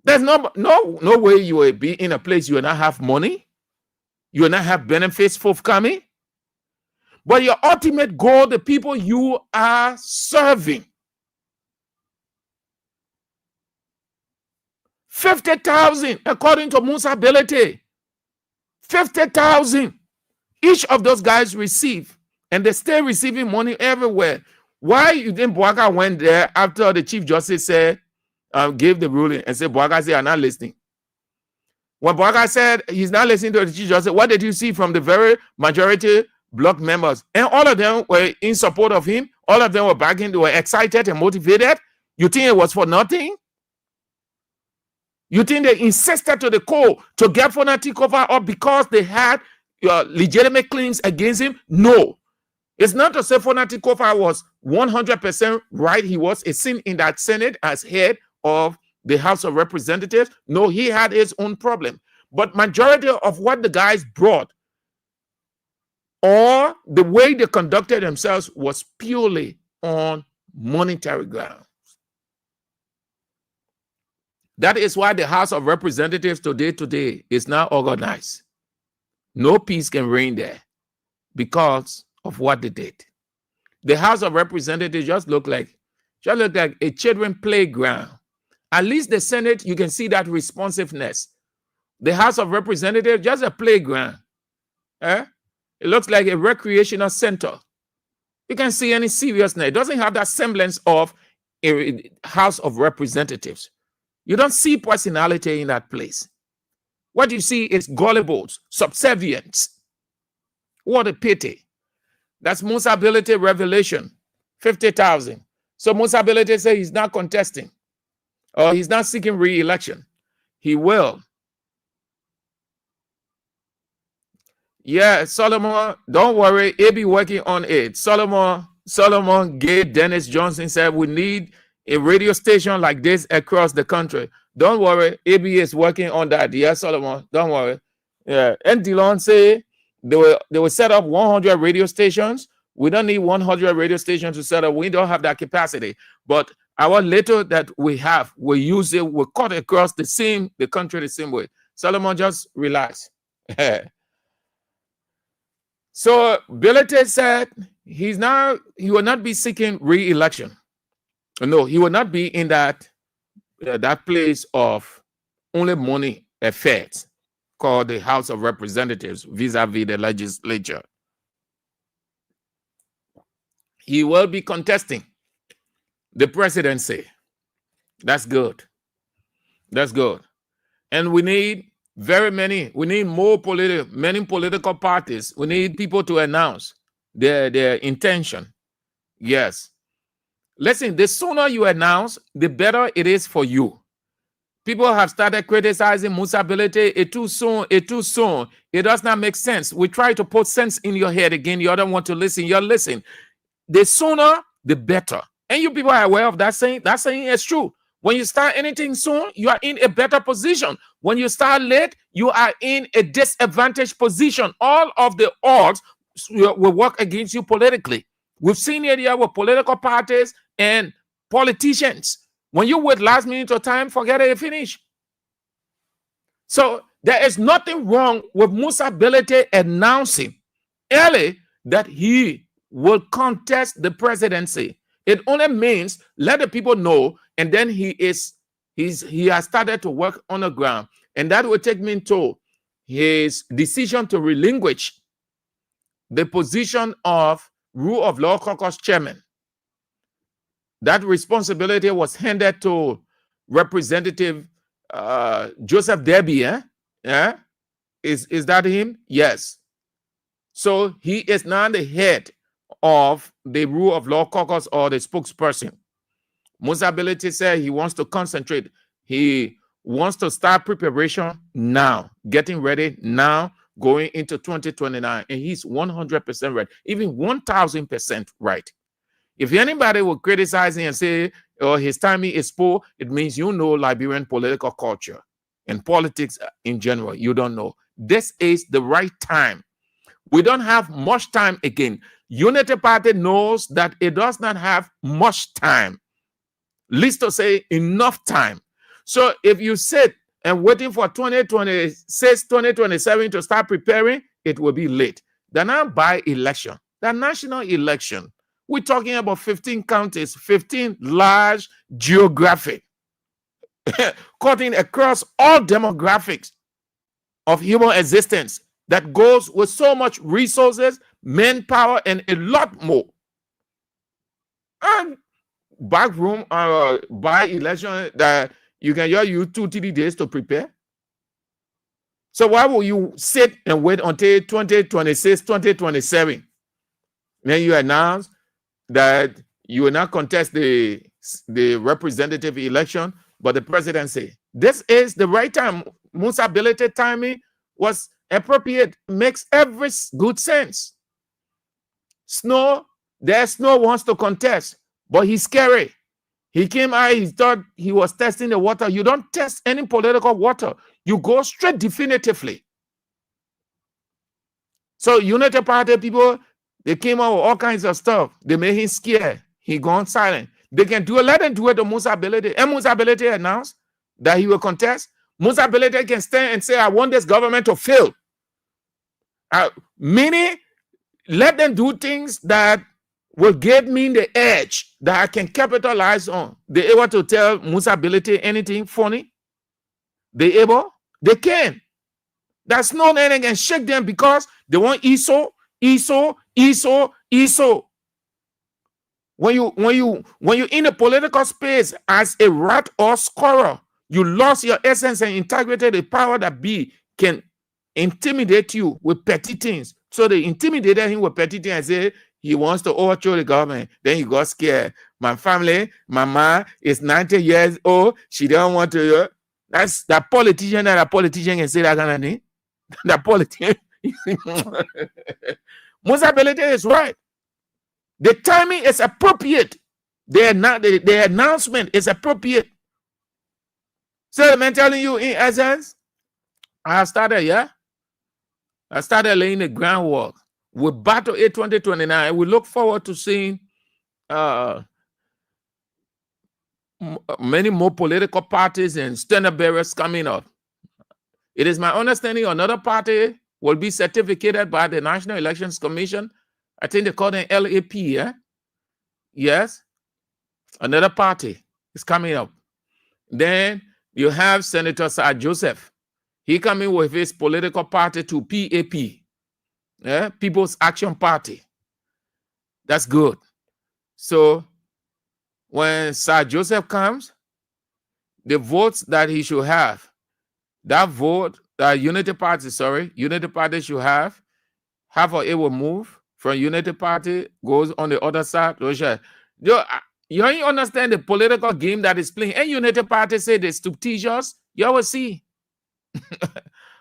There's no way you will be in a place you will not have money, you will not have benefits forthcoming, but your ultimate goal, the people you are serving. 50,000 according to Musa ability. 50,000 each of those guys receive, and they stay receiving money everywhere. Why you think Boaga went there after the Chief Justice said, gave the ruling, and said Boaga said, I'm not listening? When Boaga said he's not listening to the Chief Justice, what did you see from the very majority bloc members? And all of them were in support of him. All of them were backing, they were excited and motivated. You think it was for nothing? You think they insisted to the core to get Fonati cover up because they had legitimate claims against him? No. It's not to say Fonati Kofa was 100% right. He was a sin in that Senate as head of the House of Representatives. No, he had his own problem. But majority of what the guys brought or the way they conducted themselves was purely on monetary grounds. That is why the House of Representatives today is not organized. No peace can reign there because of what they did. The House of Representatives just look like a children playground. At least the Senate, you can see that responsiveness. The House of Representatives, just a playground. It looks like a recreational center. You can see any seriousness. It doesn't have that semblance of a House of Representatives. You don't see personality in that place. What you see is gullibles, subservience. What a pity. That's Musa ability revelation, 50,000. So Musa ability says he's not contesting or he's not seeking re-election. He will. Yeah, Solomon, don't worry. He'll be working on it. Solomon Gay Dennis Johnson said we need a radio station like this across the country. Don't worry, AB is working on that. Yeah, Solomon, don't worry. Yeah, and Dillon say they will set up 100 radio stations. We don't need 100 radio stations to set up. We don't have that capacity. But our little that we have, we use it. We cut across the country the same way. Solomon, just relax. So Bilete said he will not be seeking re-election. No, he will not be in that place of only money affairs called the House of Representatives vis-a-vis the legislature. He will be contesting the presidency. That's good. That's good. And we need many political parties. We need people to announce their intention. Yes. Listen, the sooner you announce, the better it is for you. People have started criticizing Musa ability. It too soon. It does not make sense. We try to put sense in your head again. You don't want to listen. You're listening. The sooner, the better. And you people are aware of that saying. That saying is true. When you start anything soon, you are in a better position. When you start late, you are in a disadvantaged position. All of the odds will work against you politically. We've seen it here with political parties and politicians. When you wait last minute of time, forget it, finish. So there is nothing wrong with Musa ability announcing early that he will contest the presidency. It only means let the people know, and then he has started to work on the ground, and that will take me to his decision to relinquish the position of Rule of Law Caucus chairman. That responsibility was handed to Representative Joseph Deby. Yeah, is that him? Yes. So he is now the head of the Rule of Law Caucus or the spokesperson. Musa ability said he wants to concentrate. He wants to start preparation now, getting ready now, going into 2029, and he's 100% right, even 1,000% right. If anybody will criticize him and say, "Oh, his timing is poor," it means you know Liberian political culture and politics in general. You don't know. This is the right time We don't have much time again. Unity Party knows that it does not have much time, least to say enough time. So if you sit and waiting for 2026, 2027 to start preparing, it will be late. They're not by election, the national election. We're talking about 15 counties, 15 large geographic, cutting across all demographics of human existence that goes with so much resources, manpower, and a lot more. And backroom by election that you can just use 2-3 days to prepare. So why will you sit and wait until 2026, 2027? Then you announce that you will not contest the representative election, but the president say this is the right time. Musa Bilete timing was appropriate, makes every good sense. Snow wants to contest, but he's scary. He came out, he thought he was testing the water. You don't test any political water. You go straight definitively. So Unity Party people, they came out with all kinds of stuff. They made him scared. He gone silent. They can do it. Let them do it to Musa Bilete. And Musa Bilete announced that he will contest. Musa Bilete can stand and say, I want this government to fail. Meaning, let them do things that will give me the edge that I can capitalize on. They able to tell Musa Bilete anything funny? They able? They can. That's no name can shake them because they want ISO. When you in a political space as a rat or squirrel, you lost your essence and integrity. The power that be can intimidate you with petty things. So they intimidated him with petty things and say he wants to overthrow the government. Then he got scared. My family, my mom is 90 years old. She don't want to. That's that politician can say that kind of thing. That politician. Musa Bilete is right. The timing is appropriate. The announcement is appropriate. So I'm telling you, in essence, I started laying the groundwork. With Battle 8 2029, we look forward to seeing many more political parties and standard bearers coming up. It is my understanding another party will be certificated by the National Elections Commission. I think they call it LAP, yeah? Yes. Another party is coming up. Then you have Senator Sir Joseph. He coming with his political party to PAP, yeah? People's Action Party. That's good. So when Sir Joseph comes, the votes that he should have, that vote, Unity Party should have, half of it will move from Unity Party, goes on the other side. You ain't understand the political game that is playing. And Unity Party say they're strategious. You will see.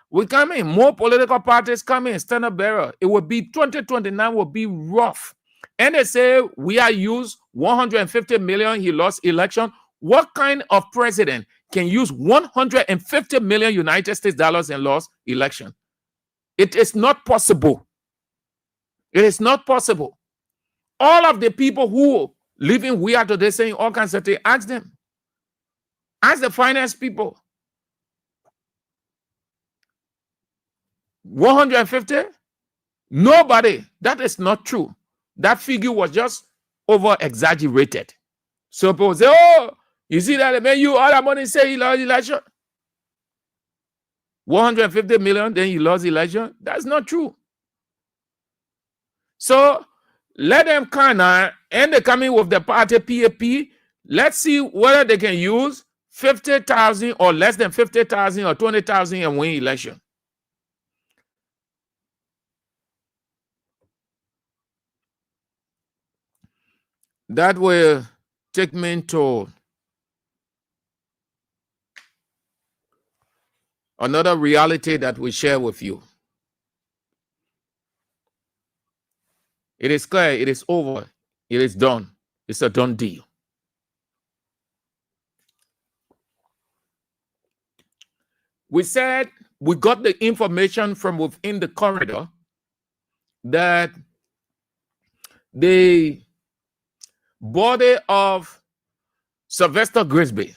We coming, more political parties coming, standard bearer. It will be 2029 will be rough. And they say we are used 150 million. He lost election. What kind of president can use 150 million United States dollars and lost election? It is not possible. It is not possible. All of the people who live in Weah today saying all kinds of things, ask them. Ask the finance people. 150? Nobody. That is not true. That figure was just over exaggerated. So people say, oh, you see that man, you all that money say he lost election. 150 million, then he lost election. That's not true. So let them kind of, and they come in with the party PAP. Let's see whether they can use 50,000 or less than 50,000 or 20,000 and win election. That will take me to another reality that we share with you. It is clear, it is over, it is done. It's a done deal. We said we got the information from within the corridor that the body of Sylvester Grisby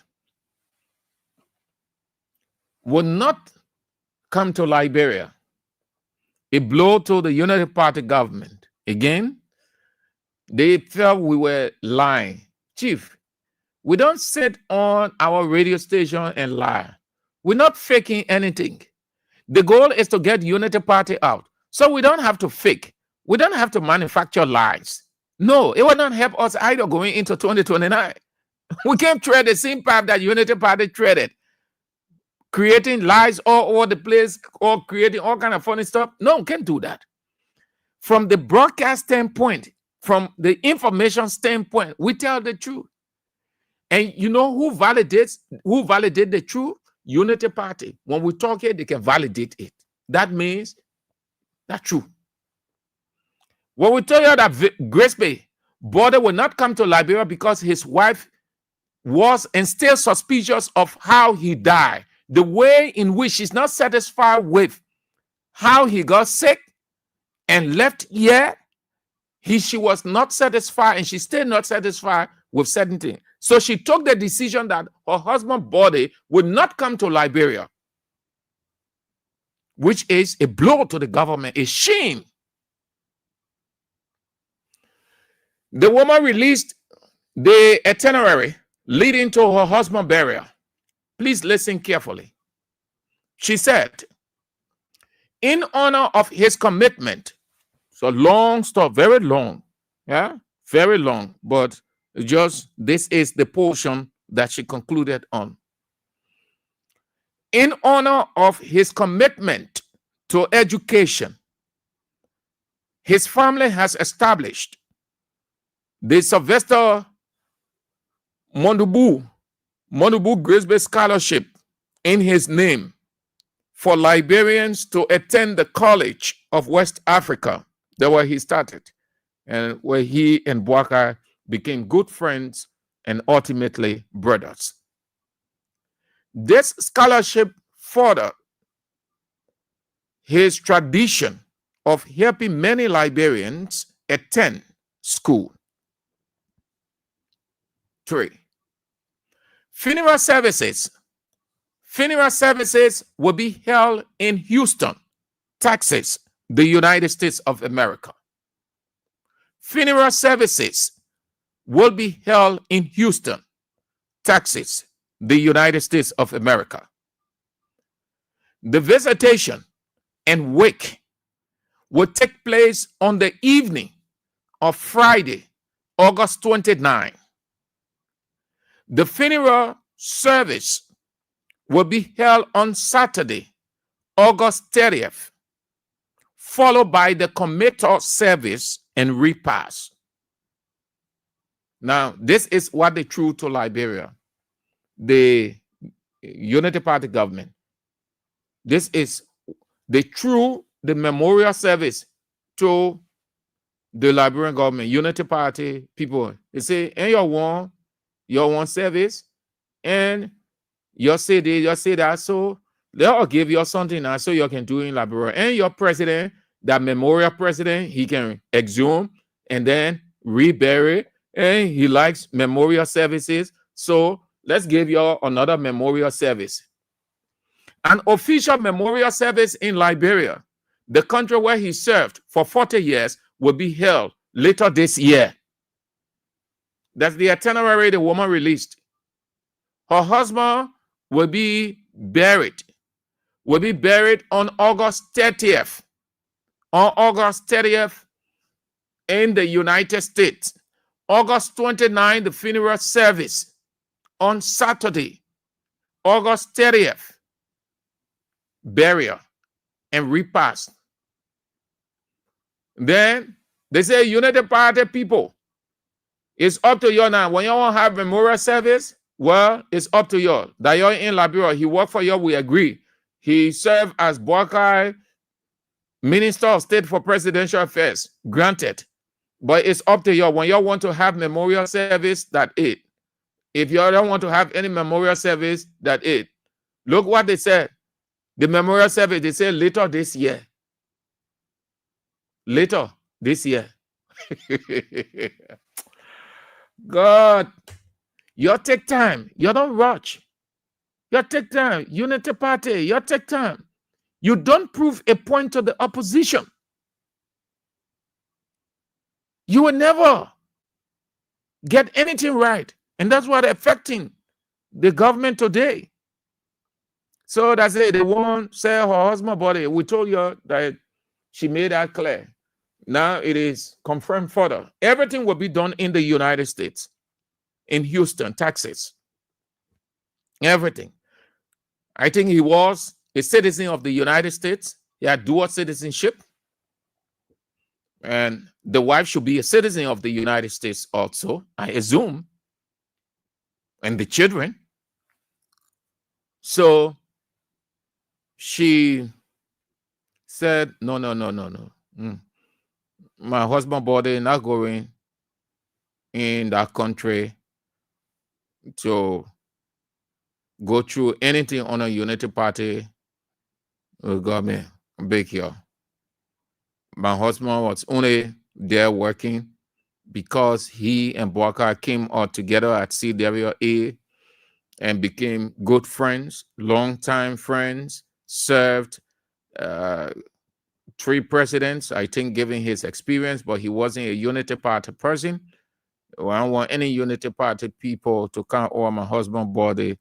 would not come to Liberia, a blow to the Unity Party government. Again, they felt we were lying. Chief, we don't sit on our radio station and lie. We're not faking anything. The goal is to get Unity Party out. So we don't have to fake. We don't have to manufacture lies. No, it will not help us either going into 2029. We can't tread the same path that Unity Party treaded, creating lies all over the place or creating all kind of funny stuff. No, we can't do that. From the broadcast standpoint, from the information standpoint, we tell the truth. And you know who validates the truth? Unity Party. When we talk here, they can validate it. That means that's true. When we tell you that Grisby border will not come to Liberia because his wife was and still suspicious of how he died, the way in which she's not satisfied with how he got sick and left here, she was not satisfied, and she's still not satisfied with certain things. So she took the decision that her husband's body would not come to Liberia, which is a blow to the government, a shame. The woman released the itinerary leading to her husband's burial. Please listen carefully. She said, in honor of his commitment, so long stuff, very long, yeah, very long, but just this is the portion that she concluded on. In honor of his commitment to education, his family has established the Sylvester Mondubu Grisby Scholarship in his name for Liberians to attend the College of West Africa. That's where he started, and where he and Boakai became good friends and ultimately brothers. This scholarship furthered his tradition of helping many Liberians attend school. 3. Funeral services. Funeral services will be held in Houston, Texas, the United States of America. Funeral services will be held in Houston, Texas, the United States of America. The visitation and wake will take place on the evening of Friday, August 29. The funeral service will be held on Saturday, August 30th, followed by the committal service and repast. Now, this is what they threw to Liberia, the Unity Party government. This is, they threw the memorial service to the Liberian government, Unity Party people. They say, and you want service, and you say this, you say that, so they'll give you something now so you can do in Liberia. And your president, that memorial president, he can exhume and then rebury, and he likes memorial services, so let's give you another memorial service. An official memorial service in Liberia, the country where he served for 40 years, will be held later this year. That's the itinerary the woman released. Her husband will be buried on August 30th. On August 30th in the United States. August 29th, the funeral service. On Saturday, August 30th, burial and repast. Then they say, Unity Party people, it's up to you now. When you want to have memorial service, well, it's up to you. That you're in Liberia, he worked for you, we agree. He served as Boakai, Minister of State for Presidential Affairs, granted. But it's up to you. When you want to have memorial service, that's it. If you don't want to have any memorial service, that's it. Look what they said. The memorial service, they said later this year. later this year. God, you take time. You don't rush. You take time. Unity Party, you take time. You don't prove a point to the opposition. You will never get anything right. And that's what affecting the government today. So that's it. The woman said her husband body. We told you that she made that clear. Now it is confirmed further. Everything will be done in the United States, in Houston, Texas. Everything. I think he was a citizen of the United States. He had dual citizenship. And the wife should be a citizen of the United States also, I assume. And the children. So she said, no. My husband body not going in that country to go through anything on a Unity Party government. Big here. My husband was only there working because he and Bwaka came out together at CWA and became good friends, long-time friends, served 3 presidents, I think, given his experience, but he wasn't a Unity Party person. Well, I don't want any Unity Party people to come over my husband's body.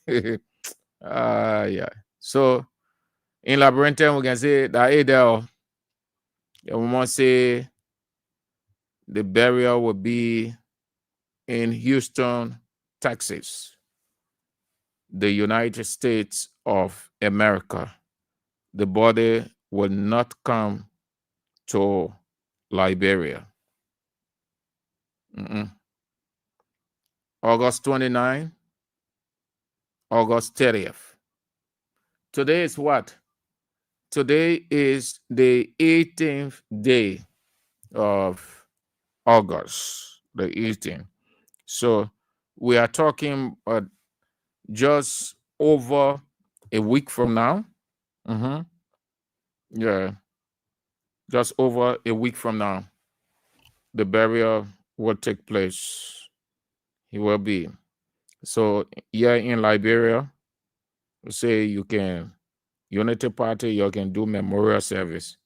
Yeah. So in Labyrinthine, we can say that either we want to say the burial will be in Houston, Texas, the United States of America. The body will not come to Liberia. August 29, August 30th. Today is what? Today is the 18th day of August, the 18th. So we are talking about just over a week from now. Yeah, just over a week from now, the burial will take place. He will be. So here in Liberia, say you can, Unity Party, you can do memorial service.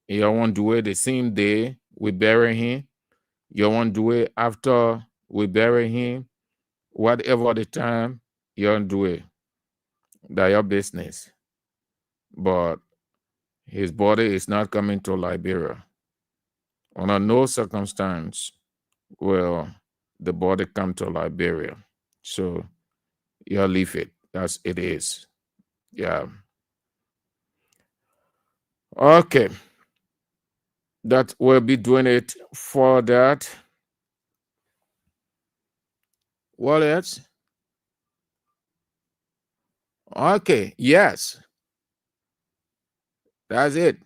You won't do it the same day we bury him. You won't do it after we bury him. Whatever the time, you don't do it. That's your business. But his body is not coming to Liberia. Under no circumstance will the body come to Liberia. So you leave it as it is. Yeah. Okay. That will be doing it for that. What else? Okay, yes. That's it.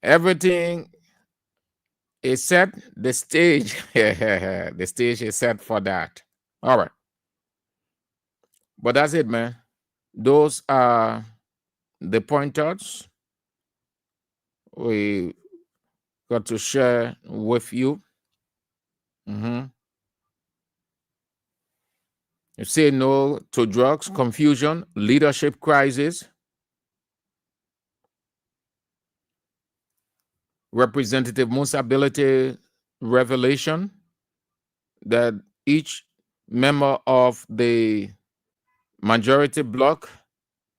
Everything is set. The stage, the stage is set for that. All right. But that's it, man. Those are the pointers we got to share with you. You say no to drugs, confusion, leadership crisis. Representative Musability revelation that each member of the majority bloc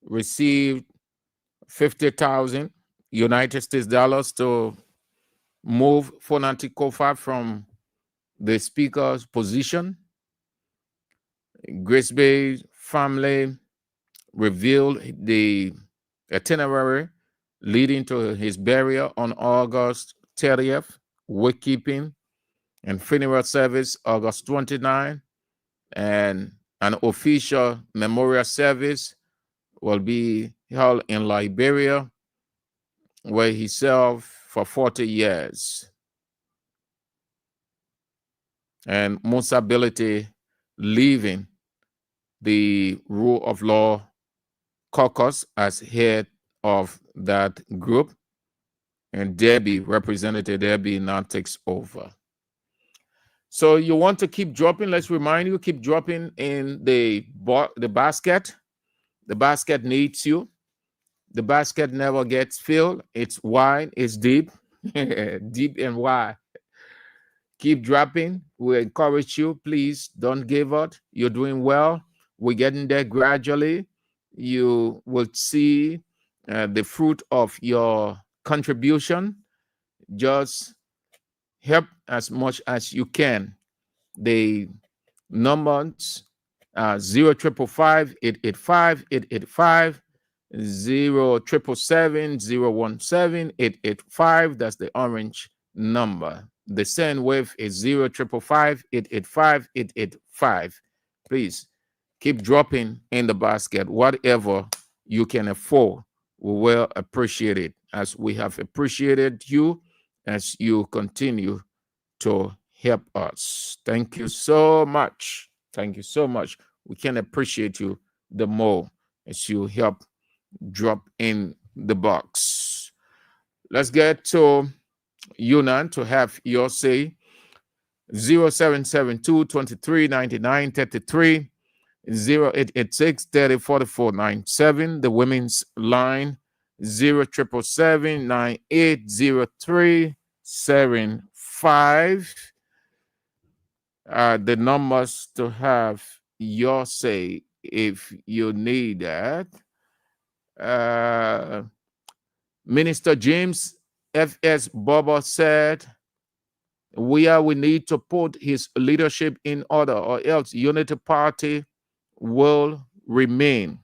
received 50,000 United States dollars to move Fonanti Kofa from the speaker's position. Grisby family revealed the itinerary leading to his burial on August 30th, wakekeeping and funeral service August 29, and an official memorial service will be held in Liberia, where he served for 40 years. And Musability leaving the Rule of Law Caucus as head of that group. And Debbie, Representative Debbie, now takes over. So you want to keep dropping. Let's remind you, keep dropping in the basket. The basket needs you. The basket never gets filled. It's wide, it's deep, deep and wide. Keep dropping. We encourage you. Please don't give up. You're doing well. We're getting there gradually. You will see the fruit of your contribution. Just help as much as you can. The numbers 055-885-885, 077-017-885. That's the orange number. The send wave is 055-885-885. Please keep dropping in the basket. Whatever you can afford, we will appreciate it, as we have appreciated you as you continue to help us. Thank you so much. Thank you so much. We can appreciate you the more as you help drop in the box. Let's get to Yunan to have your say. 0772-2399-33, 0886-304497. The women's line 077980375. The numbers to have your say if you need that. Minister James F.S. Bobo said, we need to put his leadership in order, or else Unity Party will remain.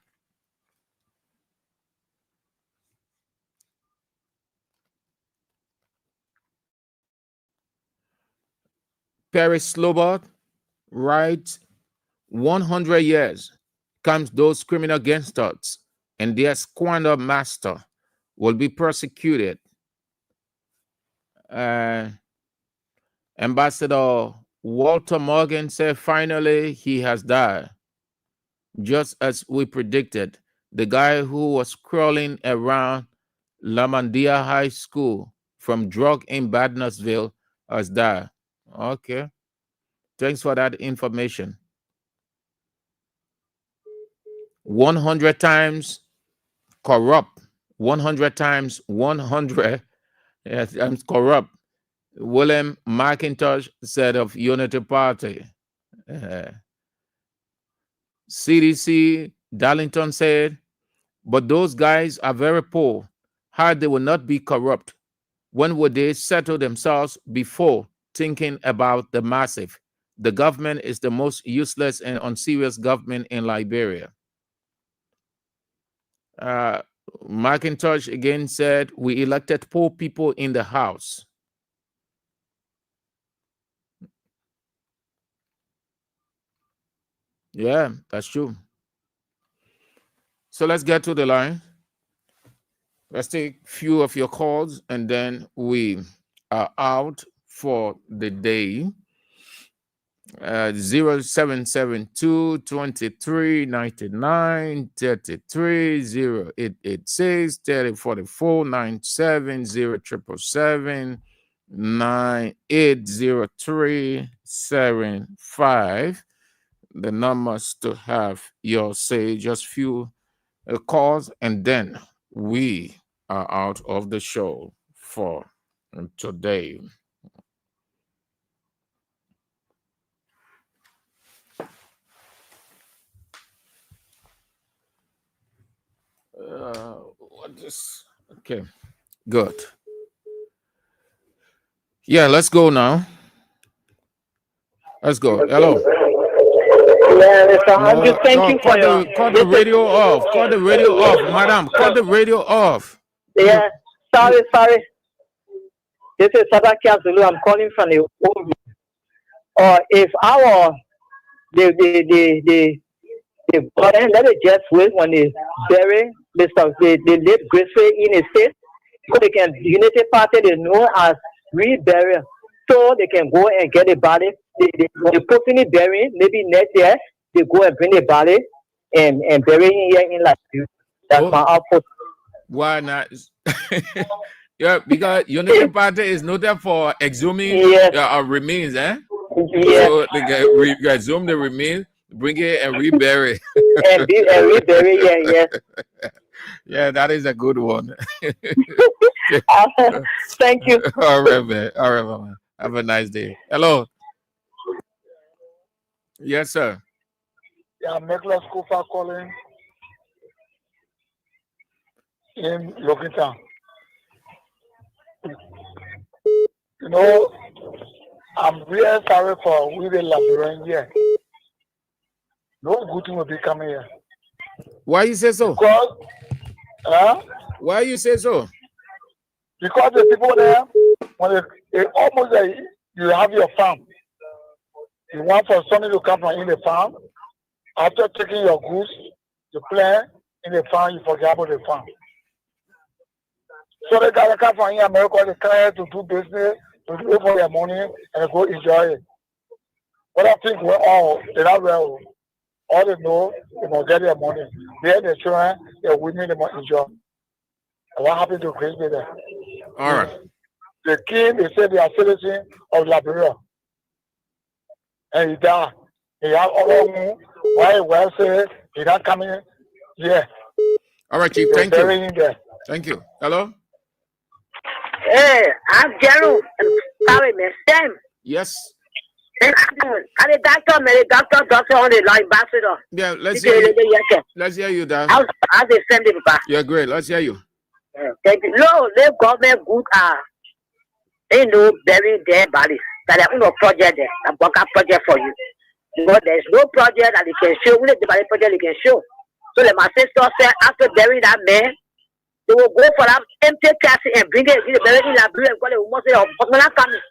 Perry Slobart writes, 100 years comes those criminal gangsters, and their squander master will be persecuted. Ambassador Walter Morgan said, finally, he has died. Just as we predicted, the guy who was crawling around Lamandia High School from drug in Badnersville has died. Okay. Thanks for that information. 100 times corrupt. 100 times 100 times corrupt. William McIntosh said of Unity Party. CDC Darlington said, but those guys are very poor. How they will not be corrupt? When would they settle themselves before thinking about the massive? The government is the most useless and unserious government in Liberia. McIntosh again said, we elected poor people in the House. Yeah, that's true. So let's get to the line. Let's take a few of your calls, and then we are out for the day. 0772 23 99 33, 0886 3044 97, 0777 980375. The numbers to have your say. Just few calls, and then we are out of the show for today. What is okay? Good. Yeah, let's go now. Let's go. Hello. Yeah, Mr. Andrew, thank you for your... Cut the radio off. Cut the radio off, madam. Cut the radio off. Yeah, sorry. This is Sadaki Zulu. I'm calling from the old. If our the government, let it just wait when they bury Mr. They leave Grisby in a state, so they can Unity Party they know as reburial, so they can go and get a body. They put in it burying, maybe next year they go and bring a body and bury it here in Liberia. That's my output. Why not? Yeah, because Unity Party is noted for exhuming remains, eh? Yeah. So they exhume the remains, bring it and rebury. And rebury, yeah. Yeah, that is a good one. Thank you. All right, man. All right, man. Have a nice day. Hello. Yes, sir. Yeah, Nicholas Kufa calling in Lokita. You know, I'm really sorry for we the Labrador here. No good thing will be coming here. Why you say so? Because, why you say so? Because the people there, when they almost like you have your farm. You want for somebody to come from in the farm. After taking your goods, you plant in the farm, you forget about the farm. So they gotta come from in America, they come here to do business, to do for their money, and go enjoy it. But I think we're all, they're not well. All they know, they must get their money. They're the children, they're women, they must enjoy. And what happened to Grisby there? All right. The king, they said they are citizens of Liberia. And he died. He have all of them. Why he well said he not coming here. All right, Chief. Thank you. Thank you. Hello? Hey, I'm Jerry. Sorry, man. Sam. Yes. I'm the doctor on the line, ambassador. Yeah, let's hear you. Let's hear you, Dan. How's the same, Papa? Yeah, great. Let's hear you. Thank you. No, the government good they know burying dead bodies. That there is no project there. A worker project for you. Because there's no project that they can show. We need the body project they can show. So my sister said after burying that man, they will go for that empty casket and bring it in the bury in Liberia and call it almost but when I come in.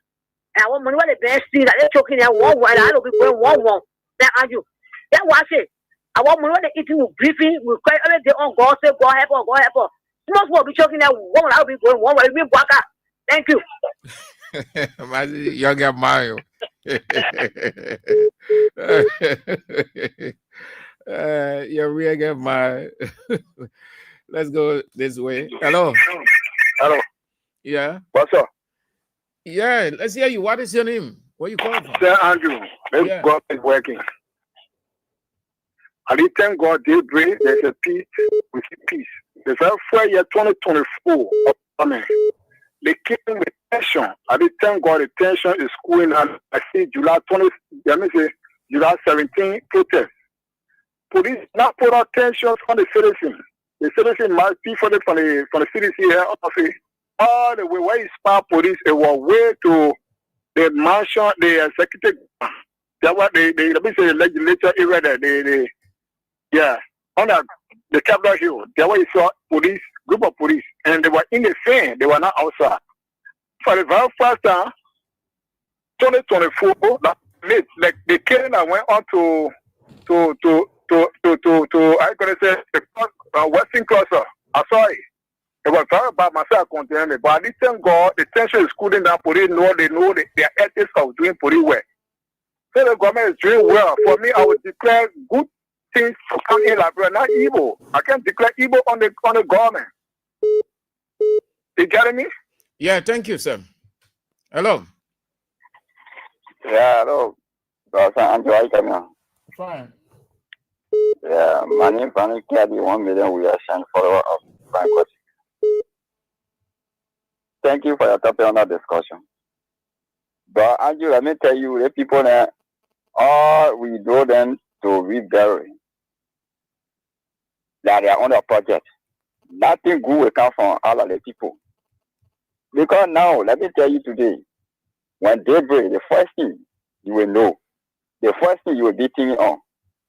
And I want money what the best thing that they're choking there one and I don't be going one. Then you. Then watch it. I want money what they eating with briefing, with quite every day on God say God help us. Most will be choking there one I'll be going one way. We walk out. Thank you. Younger Mario. You're really my. Let's go this way. Hello. Hello. Yeah. What's up? Yeah. Let's hear you. What is your name? Where you calling from? Sir Andrew. God is working. I did thank God daybreak. There's a peace. We see peace. The very year 2024. Amen. They came with tension. I did thank God the tension is cooling and I see July 20, July 17 protest. Police not put out tensions on the citizens. The citizens must be from the CDC here. All the way where you spy police, it was way to the mansion, the executive. That's what they the legislature area there. On the Capitol Hill. There was a police, group of police, and they were in the fan. They were not outside. For the very first time, 2024, like the killing that went on to I gonna say the Western Cluster. I saw it. It was very bad myself condemning it. But I did thank God the tension is cooling down. Police know their ethics of doing police work. So the government is doing well. For me, I would declare good things to come in Liberia, not evil. I can't declare evil on the government. You getting me? Yeah, thank you, sir. Hello. Yeah, hello. Andrew, how you coming on? Fine. Yeah, my name is Frank Kadi, 1 million we are sent follower of Frank. Thank you for your topic on that discussion. But Andrew, let me tell you, the people that all we do them to rebury that they are on the project. Nothing good will come from all of the people. Because now, let me tell you today, when they break, the first thing you will know, the first thing you will be thinking on,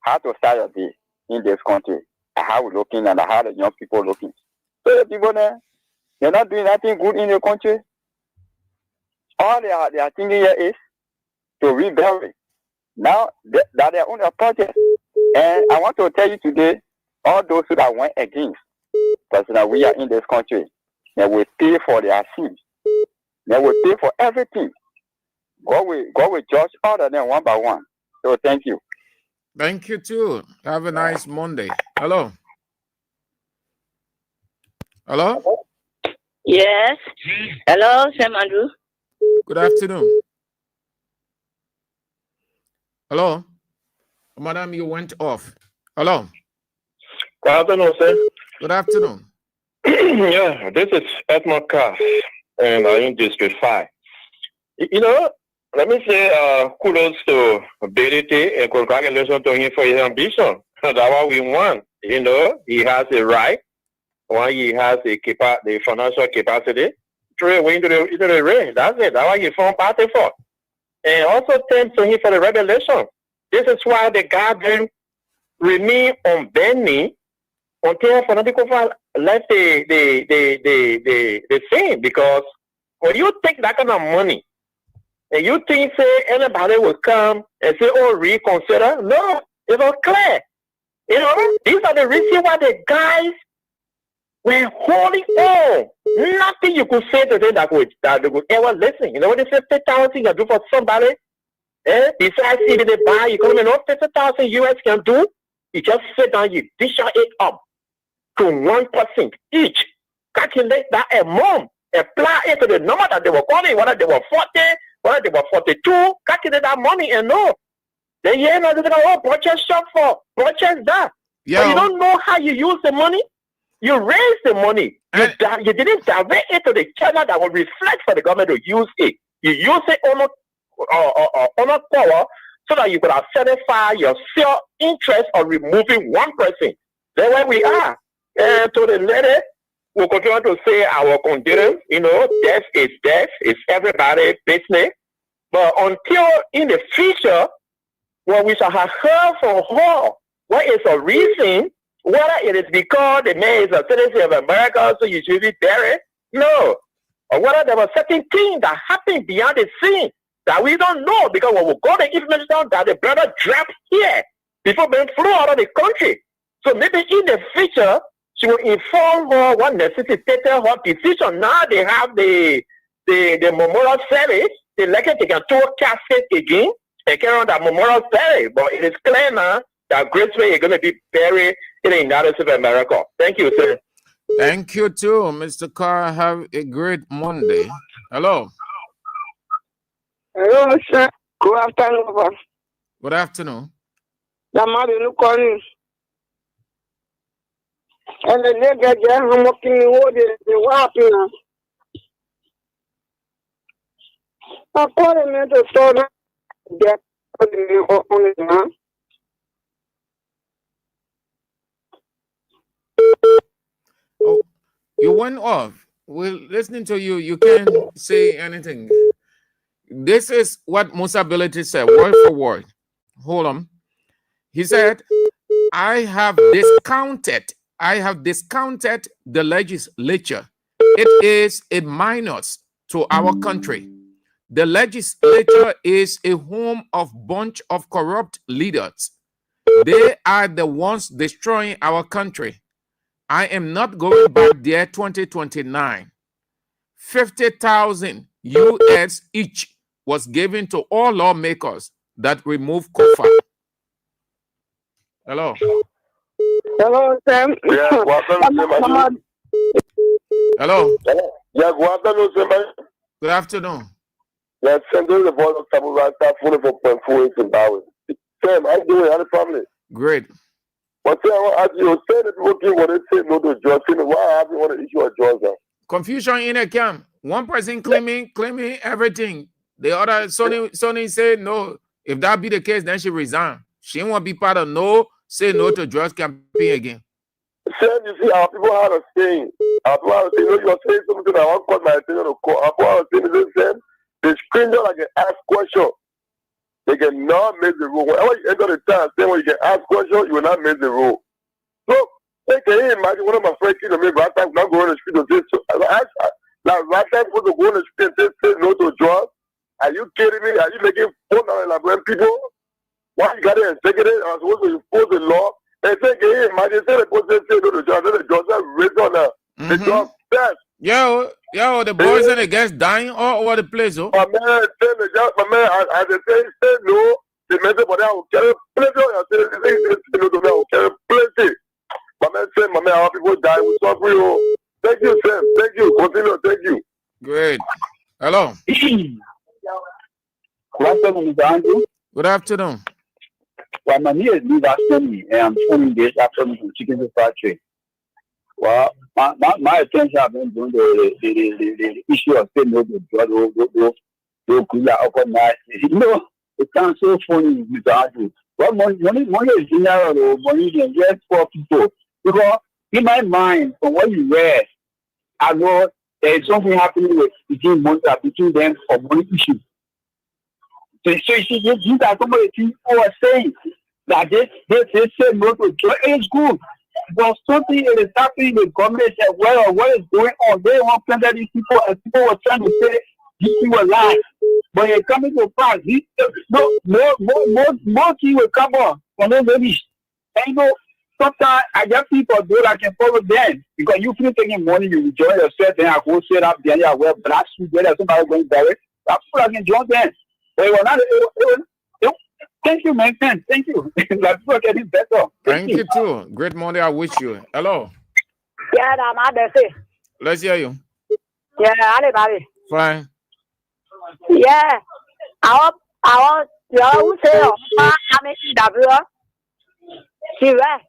how to start your day in this country, and how we're looking and how the young people looking. So the people there, they're not doing nothing good in the country. All they are thinking here is to rebury. Now, that they are on a project. And I want to tell you today, all those who that went against, because now we are in this country, they will pay for their sins. They will pay for everything. God will judge all of them one by one. So thank you. Thank you too. Have a nice Monday. Hello. Hello? Yes. Hello, Sam Andrew. Good afternoon. Hello? Madam, you went off. Hello? Good afternoon, sir. Good afternoon. Yeah, this is Edmond Cass, and I'm in District 5. You know, let me say kudos to BDT and congratulations to him for his ambition. That's what we want. You know, he has a right. When he has the financial capacity to way into the range. That's it. That's what he formed party for. And also thanks to him for the revelation. This is why the garden remain on bending until fanatical left the same. Because when you take that kind of money and you think say anybody will come and say, oh, reconsider, no, it's not clear. You know, these are the reasons why the guys were holding on. Nothing you could say to them that they would ever listen. You know what they say, 50,000 you can do for somebody? Besides even they buy, you come in, 50,000 US can do. You just sit down, you dish it up to 1% each. Calculate that a month. Apply it to the number that they were calling, whether they were 40, whether they were 42. Calculate that money and know. Then you end up saying, oh, purchase shop for, purchase that. Yeah. But you don't know how you use the money. You raise the money. You didn't divert it to the channel that will reflect for the government to use it. You use it on a power so that you could have satisfied your self-interest of removing one person. That's where we are. And to the lady, we'll continue to say our condemn, you know, death is death. It's everybody's business. But until in the future, when we shall have heard from her, what is a reason, whether it is because the man is a citizen of America, so you should be buried, no. Or whether there were certain things that happened behind the scene that we don't know, because when we got the information that the brother dropped here before being flew out of the country. So maybe in the future, she will inform her what necessitated her decision. Now they have the memorial service, they they can throw casket again and carry on that memorial service. But it is clear now that Grisby is going to be buried in the United States of America. Thank you, sir. Thank you too, Mr. Carr. Have a great Monday. Hello. Hello, sir. Good afternoon. Good afternoon. Damari calling. And the nigga, I'm working in order to walk in. I call him to store that on it now. Oh, you went off. We're listening to you. You can't say anything. This is what Musa Ability said, word for word. Hold on. He said, I have discounted the legislature. It is a minus to our country. The legislature is a home of bunch of corrupt leaders. They are the ones destroying our country. I am not going back there 2029. 50,000 US each was given to all lawmakers that remove Kofa. Hello. Hello, Sam. Yeah, Hello. Yeah, good afternoon, sir. Good afternoon. Yeah, sending the voice of Samurai, 44.48 in Zimbabwe. Sam, how you doing? How the family? Great. But Sam, as you said, that people give what they say no to Johnson, why have you want to issue a Johnson? Confusion in a camp. One person claiming everything. The other, Sony said no. If that be the case, then she resign. She won't be part of no, say no to drugs campaign again. Sam, you see, our people have a saying. Our people have a saying, you are saying something that I want to call my attention to call. Our people have a saying, listen, the stranger that can ask questions, they cannot make the rule. Whenever you enter the town, when you can ask questions, you will not make the rule. So, can you imagine one of my friends came to me right time, not going on the street and say, like right time supposed to go on the street and say no to drugs? Are you kidding me? Are you making fun of like when people? Why you got it and take it in? I'm supposed to impose the law. And say, can you imagine? Say the person say no to drugs, then the drugs are raised on the drug test. Yo, the boys and the guys dying all over the place, oh. My man, as they say no, the message for that will carry plenty. I will carry plenty. My man, our people die, we suffer, Thank you, sir. Thank you. Continue. Thank you. Great. Hello. Good afternoon, Mr. Andrew. Good afternoon. Well, my name is Lee Vasconi, and I'm phoning this afternoon from Chicken Factory. Well, my attention has been doing the issue of saying no to blood, it sounds so funny, Mr. Andrew. Well, money is general, money is just for people. Because in my mind, from what you read, I know there is something happening between them for money issues. So you see, these are some of the things people are saying that they say no to drugs. It's good. But something is happening in the government said, well, what is going on? They want to plant these people, and people were trying to say these people are lying. But it's coming to pass. More things will come on from those ladies. And you know, sometimes I get people do I can follow them. Because you feel taking money, you enjoy yourself, then I go set up there, you wear black suit, there, somebody going direct. That's what I can join them. But it was not, thank you, man. Thank you. Like, people are getting better. Thank you too. Great morning. I wish you. Hello. Yeah, I'm there. Let's hear you. Yeah, everybody. Fine. Yeah, I want you say, I'm in W. See where?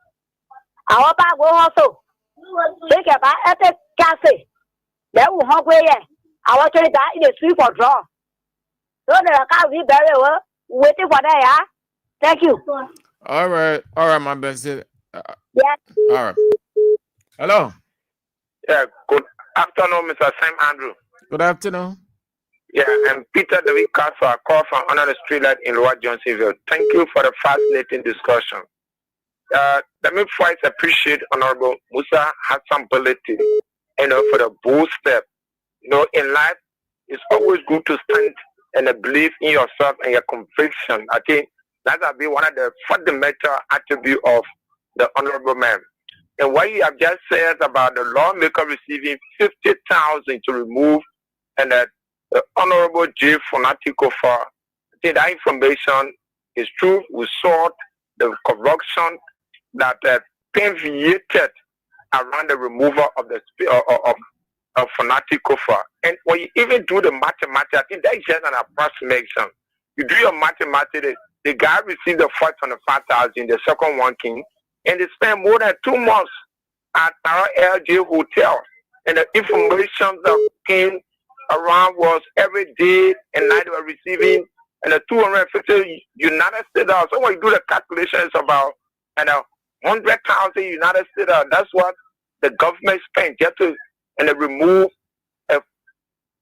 I want to go also. Think about it, Cassie. They will hungry. I want to die in the street for draw. So they can't be very well waiting for that. Thank you. All right, my best. Yeah. All right. Hello. Yeah, good afternoon, Mr. Sam Andrew. Good afternoon. Yeah, I'm Peter David Castle. I call from under the street light in Lower Johnsonville. Thank you for the fascinating discussion. Let me first appreciate Honorable Musa Hassan ability, for the bold step. In life, it's always good to stand and believe in yourself and your conviction. I think that will be one of the fundamental attributes of the honorable man. And what you have just said about the lawmaker receiving 50,000 to remove and the honorable J. Fanatico for, I think that information is true. We saw the corruption that permeated around the removal of the of Fanatico for. And when you even do the mathematics, I think that is just an approximation. You do your mathematics, the guy received the 5,000, the second one king, and they spent more than 2 months at our LJ hotel. And the information that came around was every day and night they were receiving and the 250 United States dollars. So when you do the calculations about 100,000 United States dollars, that's what the government spent just to remove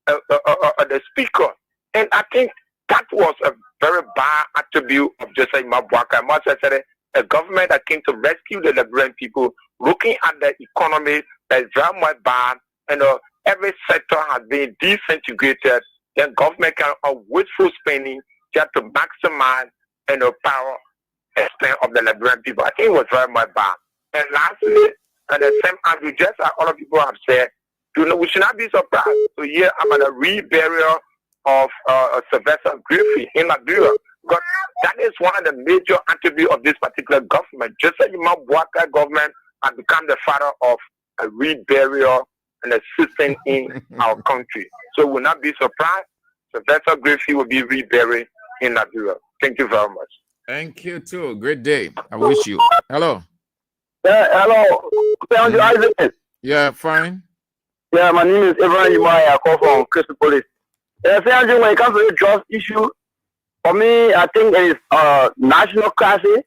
the speaker. And I think that was a very bad attribute of Joseph Mabuaka. I must have said a government that came to rescue the Liberian people, looking at the economy that is very much bad, and every sector has been disintegrated. Then government can wasteful spending just to maximize the power extent of the Liberian people. I think it was very much bad. And lastly, and the same as we just as all of people have said, we should not be surprised to hear about the reburial of Sylvester Grisby in Liberia. Because that is one of the major attributes of this particular government. Just as the Mabuaka government has become the father of a reburial and a system in our country. So we will not be surprised. Sylvester Grisby will be reburied in Liberia. Thank you very much. Thank you too. Great day. I wish you. Hello. Hello. Yeah, fine. Yeah, my name is Evan Yumai. I call from Crystal Police. When it comes to the drugs issue, for me, I think it is national crisis.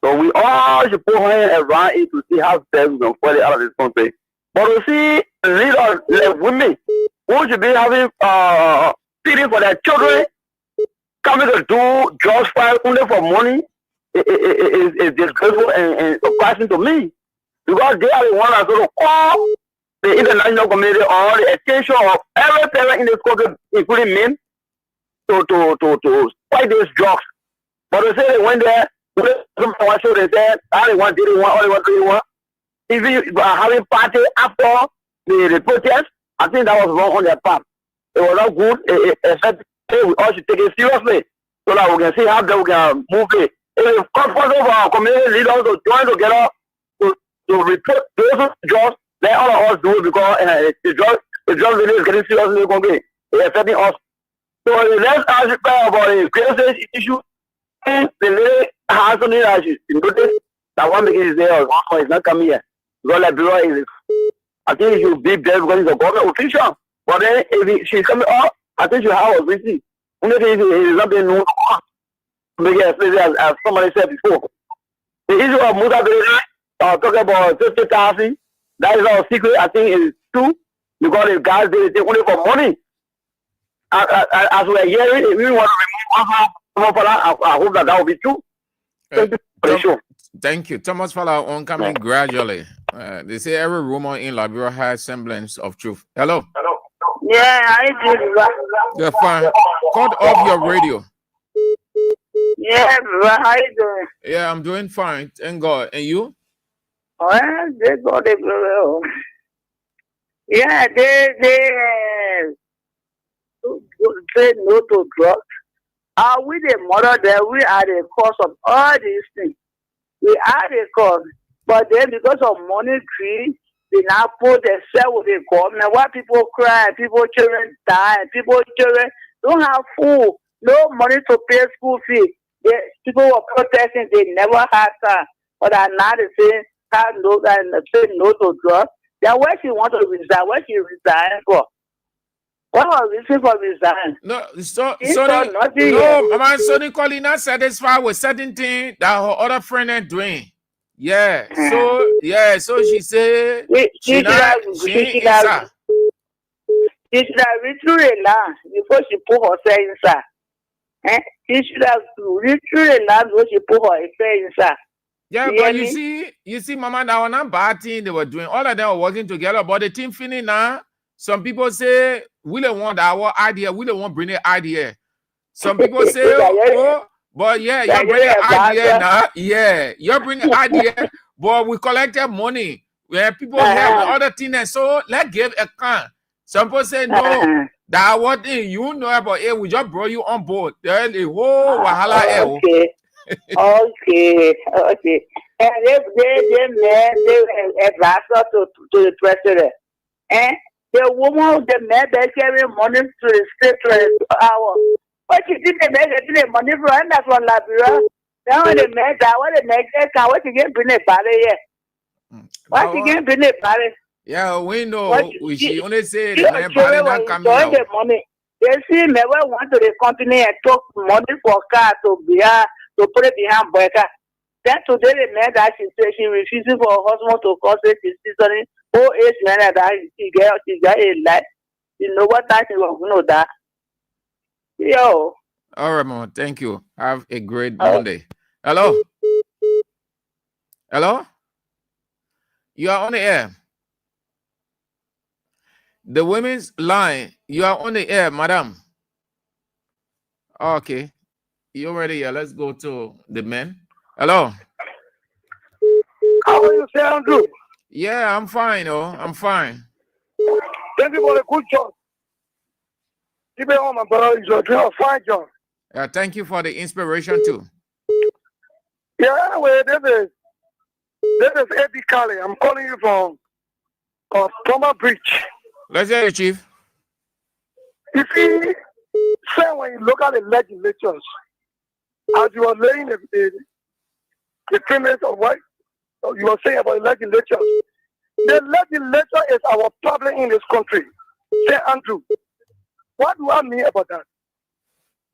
So we all should put hands around it to see how best we can pull it out of this country. But we see leaders like women who should be having feeding for their children, coming to do drugs fight only for money. It's disgraceful and surprising to me. Because they are the ones that sort of call the international community or the attention of every parent in this country, including men, to fight these drugs. But they say they went there, they said, all they want, didn't want, all they want, didn't want. If you are having party after the protest, I think that was wrong on their part. It was not good, except we all should take it seriously so that we can see how we can move it. It is possible for our community leaders to join together to report those drugs Let all of us do it because the drug really is getting seriously going. It's affecting us. So let's ask about the greatest issue. The lady has something that you notice that one making is there or is not coming here. Because Liberia is, I think she should be there because it's a government official. But then if she's coming up, I think she have a visit. Only thing is not being known as somebody said before. The issue of Musa talking about 50,000, that is our secret, I think is true. Because the guys they only for money. As we are hearing, if we want to remove I hope that will be true. Thank you for the show. Thank you. Thomas Fala on coming gradually. They say every rumor in Liberia has semblance of truth. Hello. Yeah, I do. You're fine. Cut off your radio. Yeah, how you doing? Yeah, I'm doing fine. Thank God. And you? Well, they got it well. Yeah, they say no to drugs. Are we the mother that we are the cause of all these things? We are the cause. But then because of money greed, they now put themselves with the government. Why people cry, people children die, people children don't have food, no money to pay school fees. People were protesting, they never had time. But now they say no to drugs. Then where she want to resign, where she resign for? What was the reason for resign? No, Mama Sonny Collie not satisfied with certain things that her other friend are doing. Yeah, so she said she should have read through the land before she put herself inside. She should have read through the land before she put herself inside. Yeah, but you see, Mama, that was not bad thing they were doing. All of them were working together, but the team finished now. Some people say we don't want our idea, we don't want to bring the idea. Some people say, but yeah, you're bringing idea now. Yeah, you're bringing idea, but we collected money. Where people have other things, and so let's give a can. Some people say no, that what thing you know about it, we just brought you on board. Then the whole wahala. Okay. And they advised to the president. And the woman, the man, they carry money to the state hour. What you did, they make money for, and that's one Liberia. Now when they make that, what they make that, what you get bring it back here? What you get bring it back? Yeah, we know. She only say the man body not coming out. The money. They see never want to the company and talk money for car to be to put it behind Boyka. Then today the man that she said she refuses for her husband to concentrate his seasoning. Oh, age man that she got a life. You know what time she was going to die. Yo. All right, Mama. Thank you. Have a great Monday. Hello. Hello. You are on the air. The women's line. You are on the air, madam. Okay. You ready? Yeah, let's go to the men. Hello. How are you, Sir Andrew? Yeah, I'm fine. I'm fine. Thank you for the good job. Keep it on, my brother. You're doing a fine job. Thank you for the inspiration too. Yeah, anyway, this is Eddie Kali. I'm calling you from Plumber Bridge. Let's hear you, Chief. You see, say when you look at the legislatures, as you are laying the premise of what you are saying about the legislatures, the legislature is our problem in this country. Say, Andrew, what do I mean about that?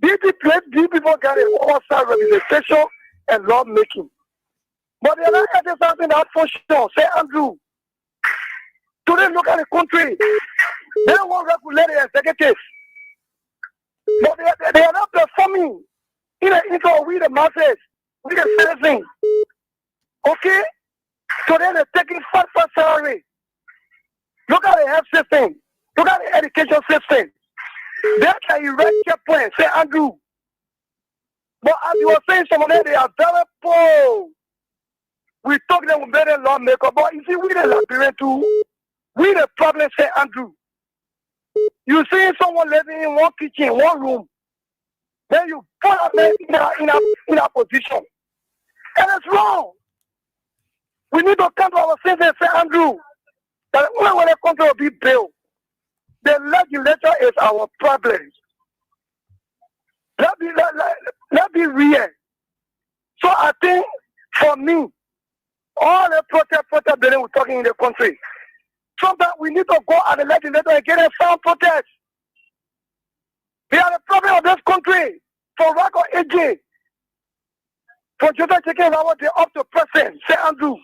These people got an oversight representation and law making. But they're not getting something that for sure. Say, Andrew, today look at the country. They don't want to regulate the executive. But they are not performing in the interest of we the masses, we the citizens. Okay? So then they're taking fat salary. Look at the health system. Look at the education system. They can erect checkpoints. Say, Andrew. But as you were saying, some of them, they are very poor. We talk them with better lawmaker, but you see, we the Liberian too. We the problem, say, Andrew. You see someone living in one kitchen, one room. Then you put them in a position. And it's wrong. We need to come to our senses and say, Andrew, That when the country will be built, the legislature is our problem. Let be real. So I think for me, all the protest building we're talking in the country, sometimes we need to go at the legislature and get a sound protest. We are the problem of this country. For Rago AJ, for Jota Chicken, I they up to President, say Andrew.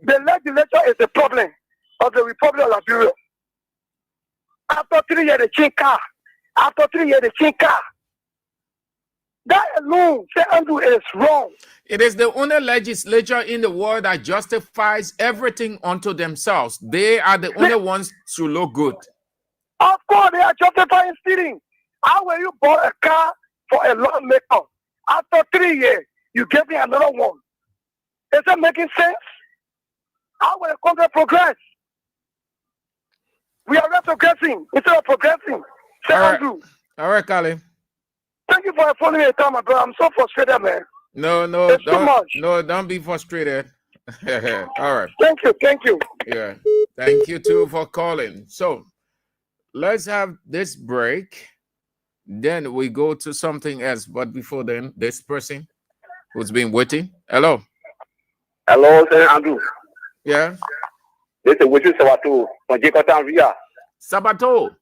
The legislature is the problem of the Republic of Liberia. After 3 years, they change car. After 3 years, they change car. That alone, say Andrew, is wrong. It is the only legislature in the world that justifies everything unto themselves. They are the only ones to look good. Of course, they are justifying stealing. How will you buy a car for a lawmaker? After 3 years, you give me another one. Is that making sense? How will the country progress? We are retrogressing instead of progressing. Say Andrew. All right, Kali. Thank you for following me time, my brother. I'm so frustrated, man. No, it's too much. No, don't be frustrated. All right. Thank you. Yeah. Thank you too for calling. So let's have this break. Then we go to something else. But before then, this person who's been waiting. Hello. Hello, Sir Andrew. Yeah. This is Wichu Sabato from Jacob Ria. Sabato.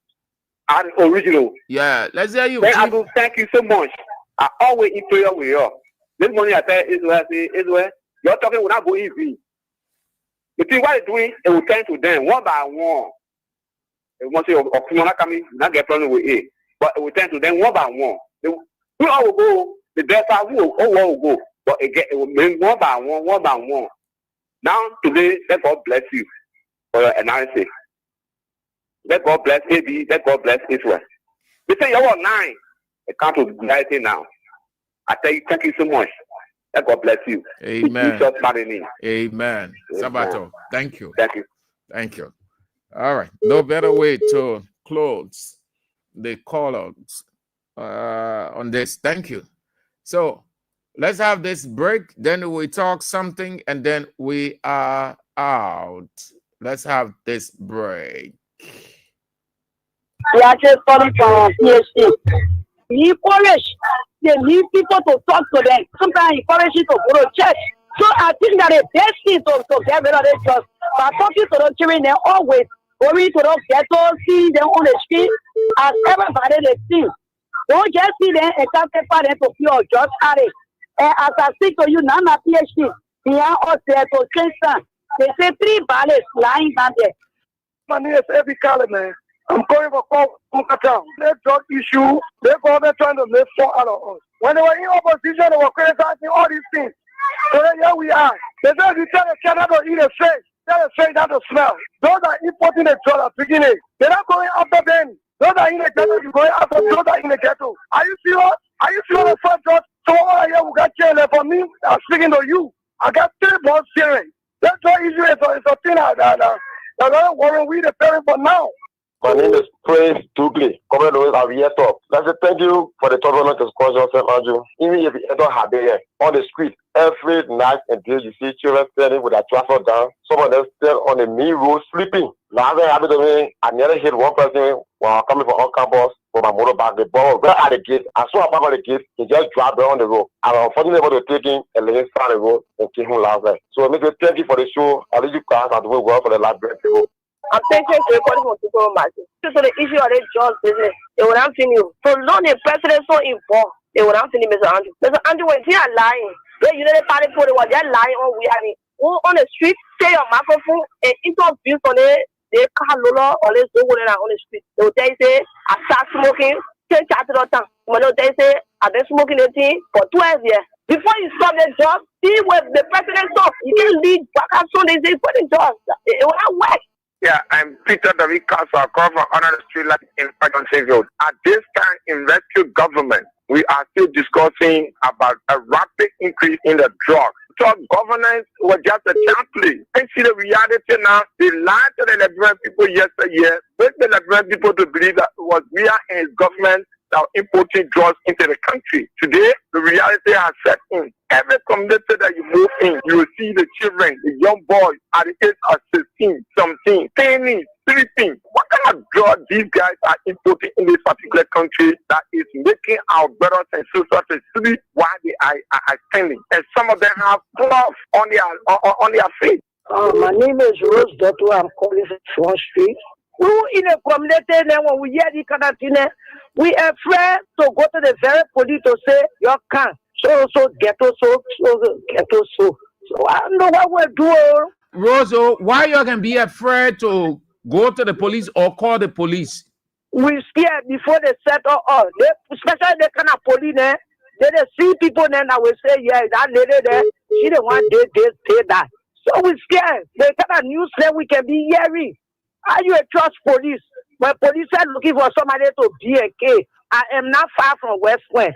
Original. Yeah, let's hear you. Andrew, thank you so much. I always in prayer with you. This morning I tell Israel, you're talking will not go easy. You see what you're doing, it will turn to them one by one. It won't say, not coming, not get problem with it. But it will turn to them one by one. We all will go, the desert will go. But it will mean one by one. Now, today, let God bless you for your analysis. Let God bless AB. Let God bless Israel. They say you're 9. It comes to reality now. I tell you, thank you so much. Let God bless you. Amen. Amen. Amen. Sabato. Thank you. Thank you. Thank you. All right. No better way to close the call-outs on this. Thank you. So let's have this break. Then we talk something, and then we are out. Let's have this break. We are just calling from PhD. We encourage the new people to talk to them. Sometimes encourage you to go to church. So I think that the best thing to get rid of this just by talking to the children, they always going to the ghetto, see them on the street, as everybody they see. Don't just see them and can't for them to feel just at it. And as I speak to you now, my PhD, behind us there to change some. They say 3 ballots lying down there. My name is Evie Callie, man. I'm going for Town. That drug issue, they're trying to make fun out of us. When they were in opposition, they were criticizing all these things. So then here we are. They said you tell the cat not to eat a fish. Tell the fish not to smell. Those are importing the drug at the beginning. They're not going after them. Those are in the ghetto, you're going after those are in the ghetto. Are you serious? Are you serious the first drug? So over here we got killed. For me, I'm speaking to you. I got 3 months hearing. That drug issue is a thing that worrying we the parents for now. My name is Praise Douglas. Comment always have here top. Let's say thank you for the tournament discussion, Andrew. Even if you don't have it on the street, every night and day you see children standing with their trousers down. Some of them still on the main road sleeping. Last thing happened to me, I nearly hit one person while coming from on campus for my motorbike. The ball right at the gate. I saw a back of the gate. He just dropped down the road. I was unfortunately able to take him and lay inside the road and kill him last night. So I make it thank you for the show. I leave you guys and do well for the library people. I'm thinking to recording from supermarket. So the issue of the job business, they would have seen you. So long the president so involved, they would have seen Mr. Andrew. Mr. Andrew, when they are lying, they usually party for the one, they're lying on we are on the street, say your microphone and interview on it, they can't lower or let's go on the street. They will tell you say, I start smoking, 10 cats at a time. When they say, I've been smoking a thing for 12 years. Before you stop the job, see what the president talk. You can lead back up so they say for the job. It will not work. Yeah, I'm Peter David Castle. I come from under the street light in Civic Road. At this time in rescue government, we are still discussing about a rapid increase in the drugs. So governance was just a template. And see the reality now, they lied to the Liberian people yesterday, make the Liberian people to believe that it was Weah and his government that are importing drugs into the country. Today, the reality has set in. Every community that you move in, you will see the children, the young boys at the age of 16, 17, 10, sleeping. What kind of drug these guys are importing in this particular country that is making our brothers and sisters to sleep while they are standing? And some of them have gloves on their feet. My name is Rose Dotto. I'm calling from Front Street. Who in a community now when we hear the kind of thing, we are afraid to go to the very police to say you can't. So ghetto so. So I don't know what we're doing. Roso, why you can be afraid to go to the police or call the police? We scared before they settle all. Especially the kind of police there. They see people then I will say, yeah, that lady there, she the one they that. So we scared. The kind of news that we can be hearing. Are you a trust police? When police are looking for somebody to B&K, I am not far from West Point.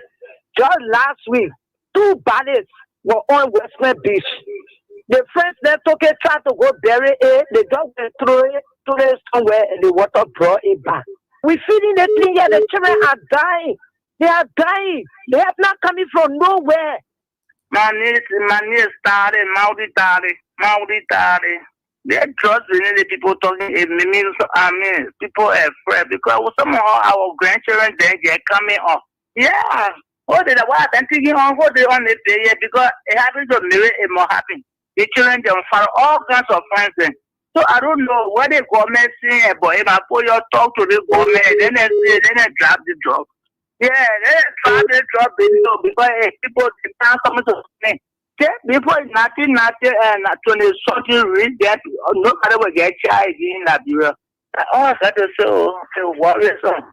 Just last week, 2 bandits were on West Point Beach. The friends then took a try to go bury it. They just went through it somewhere and the water brought it back. We feeling the thing here. The children are dying. They are dying. They have not coming from nowhere. Money started, Maudi. They trust really the people talking. It means people are afraid because somehow our grandchildren they're coming up. Yeah. What did I am thinking on what they on the day because it happens to me it more happen. The children they follow all kinds of friends. So I don't know what the government saying, but if I put your talk to the government, then they drop the drug. Yeah, they drop the drug because people they can't come to me. Before nothing, and actually something read that nobody will get charged in Liberia. Oh, that is so worrisome.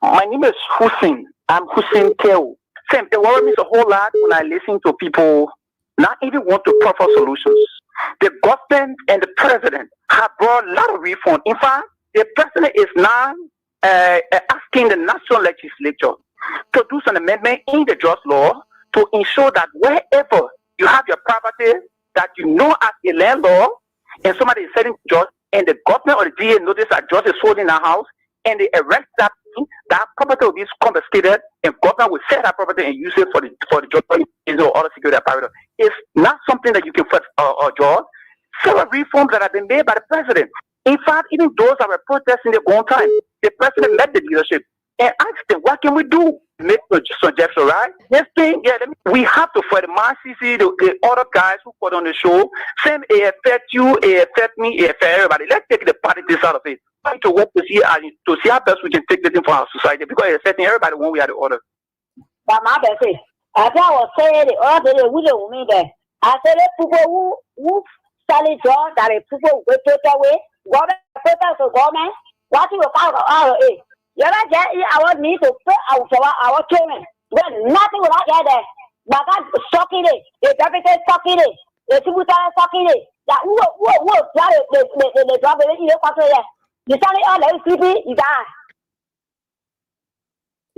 My name is Hussein. I'm Hussein Teo. Sam, it worries me a whole lot when I listen to people not even want to proffer solutions. The government and the president have brought a lot of reform. In fact, the president is now asking the national legislature to do some amendment in the drug law to ensure that wherever you have your property that you know as a landlord and somebody is selling drugs and the government or the DA notice that drugs is sold in a house and they arrest that property will be confiscated and government will sell that property and use it for the drug or other security apparatus. It's not something that you can first draw. Several reforms that have been made by the president. In fact, even those that were protesting their own time, the president met the leadership and asked them, what can we do? Make suggestions, right? This thing, we have to fight the MCC, the other guys who put on the show. Same, it affect you, it affect me, it affect everybody. Let's take the politics out of it. Try to work to see how best we can take this thing for our society because it's affecting everybody one way or the other. But my best is, as I was saying, the other we don't mean that. I said, people who sell it drugs that people will take away, government protest the government, what you will find out is. You're not getting our need to put our children. Well, nothing will not get there. But God sucking it. The deputy sucking it. The tributary sucking it. That who the drop it in your country. You suddenly all let sleepy, you die.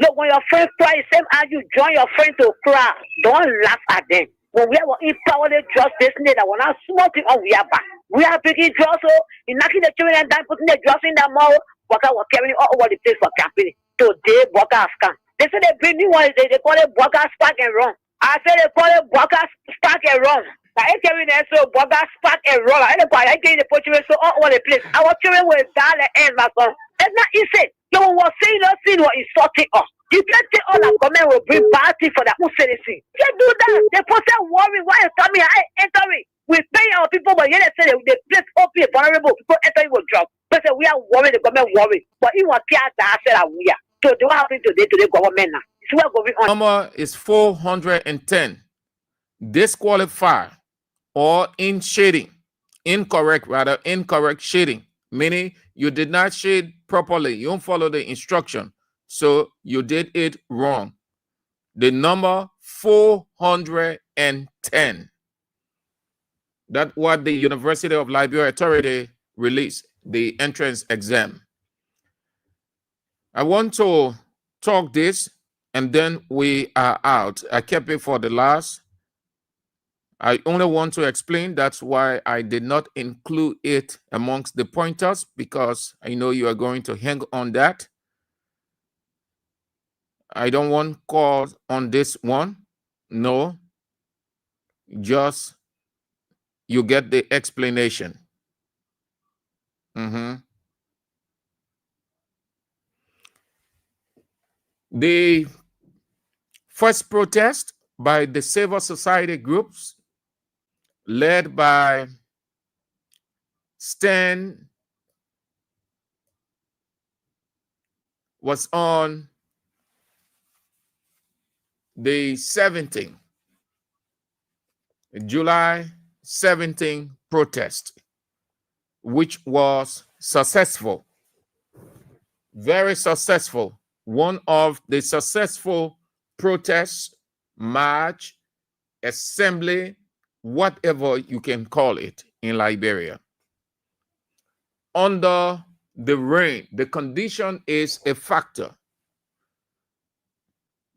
Look, when your friend cry, same as you join your friend to cry, don't laugh at them. When we are empowered drugs this day, that we're not smoking on we are back. We are picking drugs, so in knocking the children and then putting the drugs in the mouth. Worker was carrying all over the place for campaigning. Today, Worker has come. They say they bring new ones, they call it Worker Spark and Run. I say they call it Worker Spark and Run. I ain't carrying that, so Worker Spark and Run. I ain't getting the portrait so all over the place. Our children will die the end, my son. That's not easy. No one was saying nothing or insulting us. You can't say all that government will bring bad things for that. Who say this thing? You can't do that. The person worry why you coming. I entering. We pay our people, but yet they say they place open vulnerable people entering with drugs. But we are worried, the government worried. But you want to that I said we are. So do what happened today to the government now? It's what going on. Number is 410. Disqualify or in shading. Incorrect shading. Meaning you did not shade properly. You don't follow the instruction. So you did it wrong. The number 410. That's what the University of Liberia Authority released, the entrance exam. I want to talk this and then we are out. I kept it for the last. I only want to explain. That's why I did not include it amongst the pointers because I know you are going to hang on that. I don't want calls on this one. No, just you get the explanation. The first protest by the civil society groups led by Stan was on the 17th, July 17th protest, which was successful, very successful. One of the successful protests, march, assembly, whatever you can call it in Liberia. Under the rain, the condition is a factor.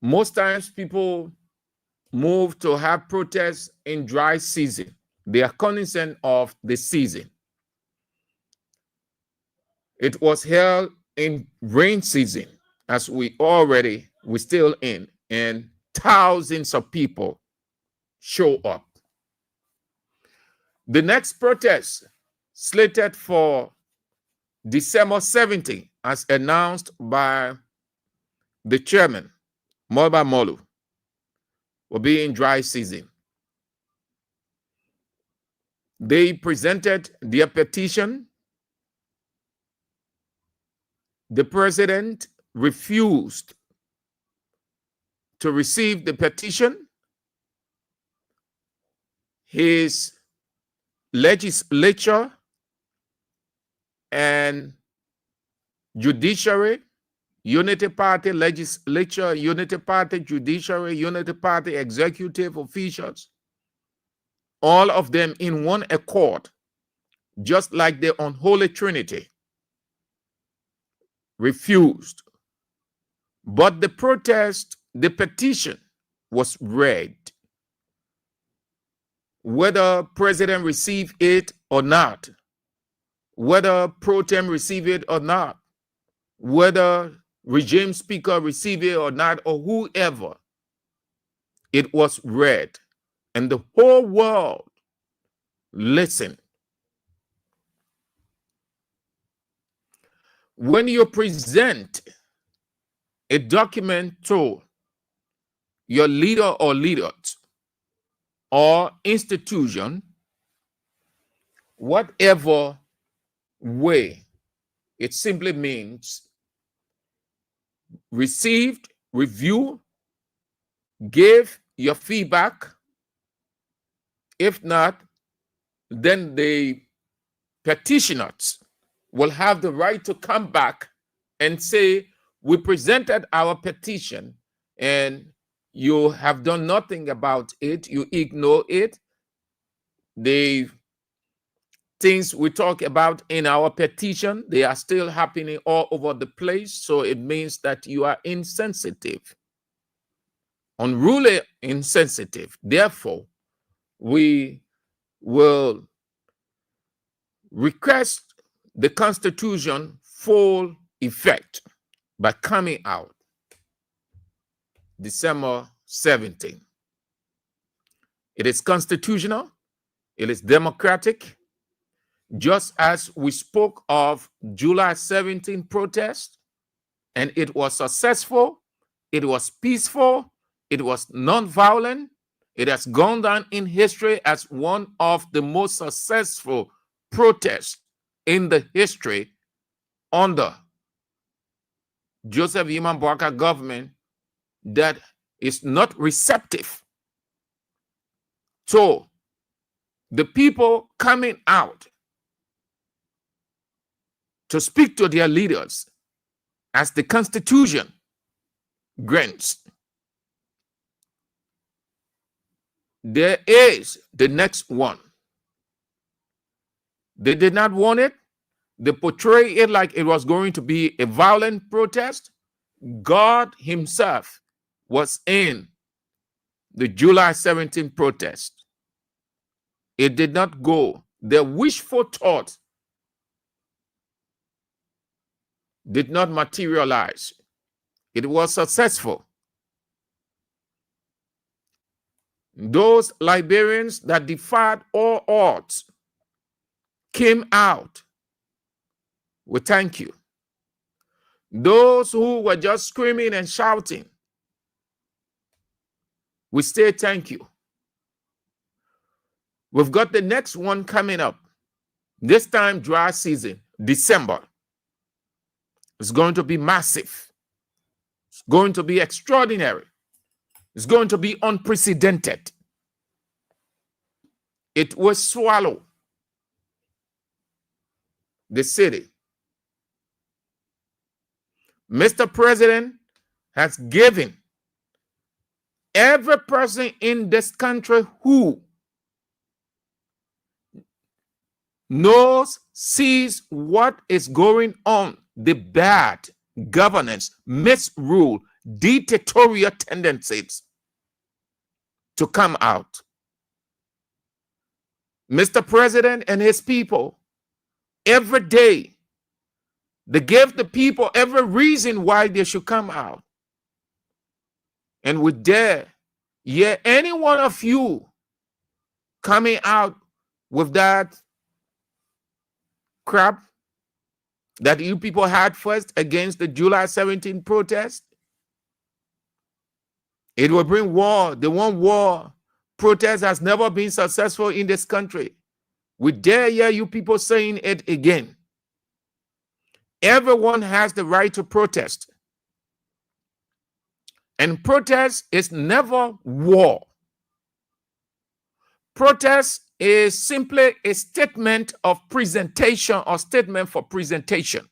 Most times people move to have protests in dry season. They are cognizant of the season. It was held in rain season, as we're still in, and thousands of people show up. The next protest, slated for December 17th, as announced by the chairman, Moba Molu, will be in dry season. They presented their petition. The president refused to receive the petition. His legislature and judiciary, Unity Party legislature, Unity Party judiciary, Unity Party executive officials, all of them in one accord, just like the unholy Trinity, refused. But the protest, the petition was read. Whether president received it or not, whether pro tem receive it or not, whether regime speaker receive it or not, or whoever, it was read. And the whole world listened. When you present a document to your leader or leaders or institution, whatever way, it simply means received, review, give your feedback. If not, then the petitioners will have the right to come back and say, we presented our petition and you have done nothing about it, you ignore it. The things we talk about in our petition, they are still happening all over the place, so it means that you are insensitive, unruly, insensitive. Therefore, we will request the Constitution full effect by coming out December 17th. It is constitutional, it is democratic, just as we spoke of July 17th protest, and it was successful, it was peaceful, it was non-violent. It has gone down in history as one of the most successful protests in the history under Joseph Yman Boakai government that is not receptive to the people coming out to speak to their leaders as the Constitution grants. There is the next one. They did not want it. They portray it like it was going to be a violent protest. God himself was in the July 17th protest. It did not go. Their wishful thought did not materialize. It was successful. Those Liberians that defied all odds came out. We thank you. Those who were just screaming and shouting, we say thank you. We've got the next one coming up. This time, dry season, December. It's going to be massive. It's going to be extraordinary. It's going to be unprecedented. It will swallow the city. Mr. President has given every person in this country who knows, sees what is going on, the bad governance, misrule, dictatorial tendencies, to come out. Mr. President and his people, every day, they give the people every reason why they should come out. And we dare hear any one of you coming out with that crap that you people had first against the July 17 protest. It will bring war. The one war protest has never been successful in this country. We dare hear you people saying it again. Everyone has the right to protest. And protest is never war. Protest is simply a statement of presentation or statement for presentation.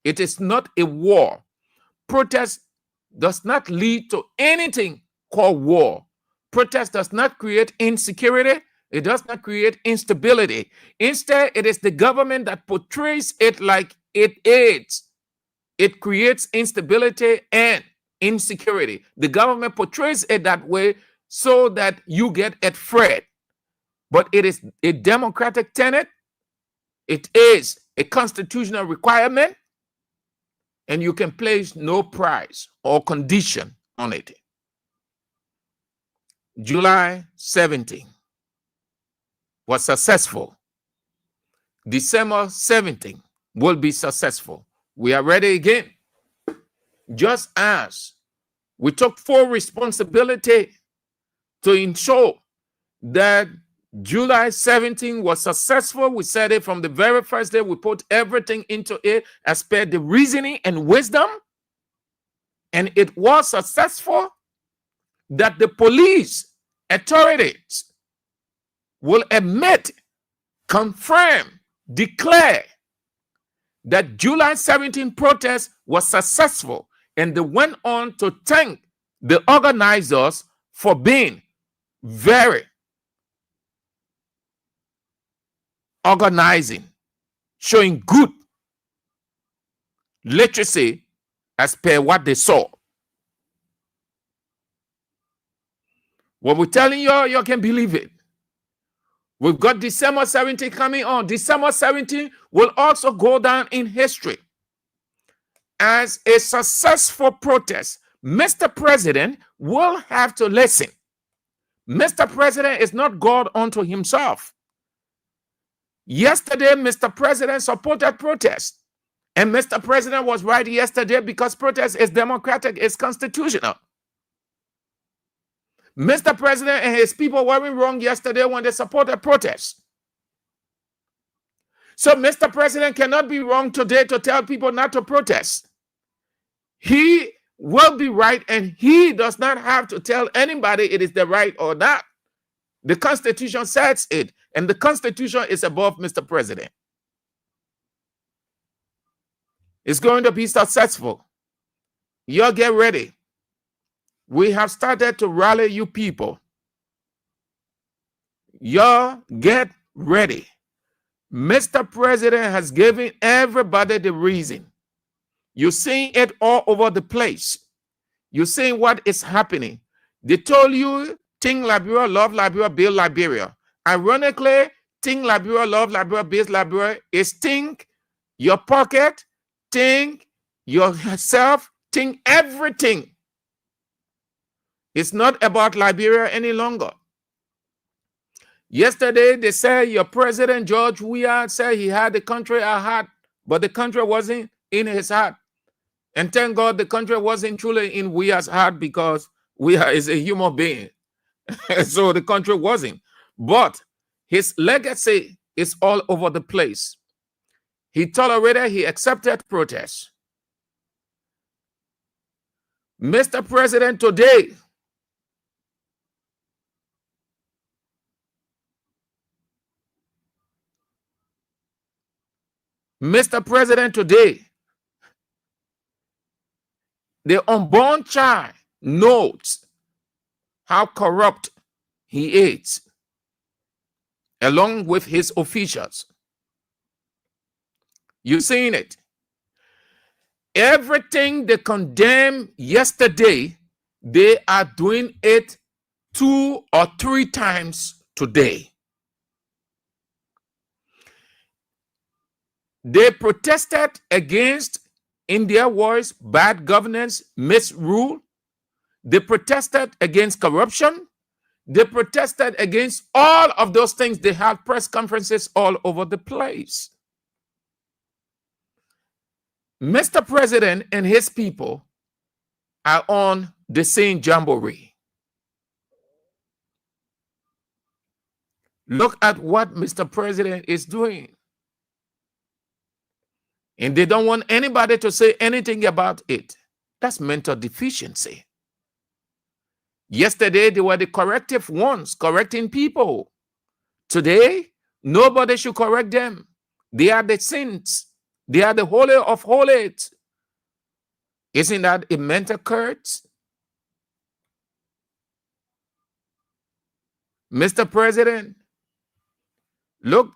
It is not a war. Protest does not lead to anything called war. Protest does not create insecurity. It does not create instability. Instead, it is the government that portrays it like it is. It creates instability and insecurity. The government portrays it that way so that you get afraid. But it is a democratic tenet. It is a constitutional requirement. And you can place no price or condition on it. July 17 was successful. December 17 will be successful. We are ready again. Just as we took full responsibility to ensure that July 17 was successful. We said it from the very first day. We put everything into it as per the reasoning and wisdom. And it was successful. That the police authorities will admit, confirm, declare that July 17 protest was successful. And they went on to thank the organizers for being very organizing, showing good literacy as per what they saw. What we're telling you, you can believe it. We've got December 17 coming on. December 17 will also go down in history as a successful protest. Mr. President will have to listen. Mr. President is not God unto himself. Yesterday, Mr. President supported protest. And Mr. President was right yesterday because protest is democratic, it's constitutional. Mr. President and his people weren't wrong yesterday when they supported protest. So Mr. President cannot be wrong today to tell people not to protest. He will be right, and he does not have to tell anybody it is the right or not. The Constitution says it, and the Constitution is above Mr. President. It's going to be successful. You get ready. We have started to rally you people. You get ready. Mr. President has given everybody the reason. You're seeing it all over the place. You're seeing what is happening. They told you, think Liberia, love Liberia, build Liberia. Ironically, think Liberia, love Liberia, build Liberia is think your pocket, think yourself, think everything is not about Liberia any longer. Yesterday, they said your president, George Weah, said he had the country at heart, but the country wasn't in his heart. And thank God the country wasn't truly in Weah's heart, because Weah is a human being. So the country wasn't. But his legacy is all over the place. He tolerated, he accepted protests. Mr. President, today, the unborn child knows how corrupt he is, along with his officials. You've seen it. Everything they condemned yesterday, they are doing it 2 or 3 times today. They protested against, in their words, bad governance, misrule. They protested against corruption. They protested against all of those things. They had press conferences all over the place. Mr. President and his people are on the same jamboree. Look at what Mr. President is doing. And they don't want anybody to say anything about it. That's mental deficiency. Yesterday, they were the corrective ones, correcting people. Today, nobody should correct them. They are the saints. They are the holy of holies. Isn't that a mental curse? Mr. President, look,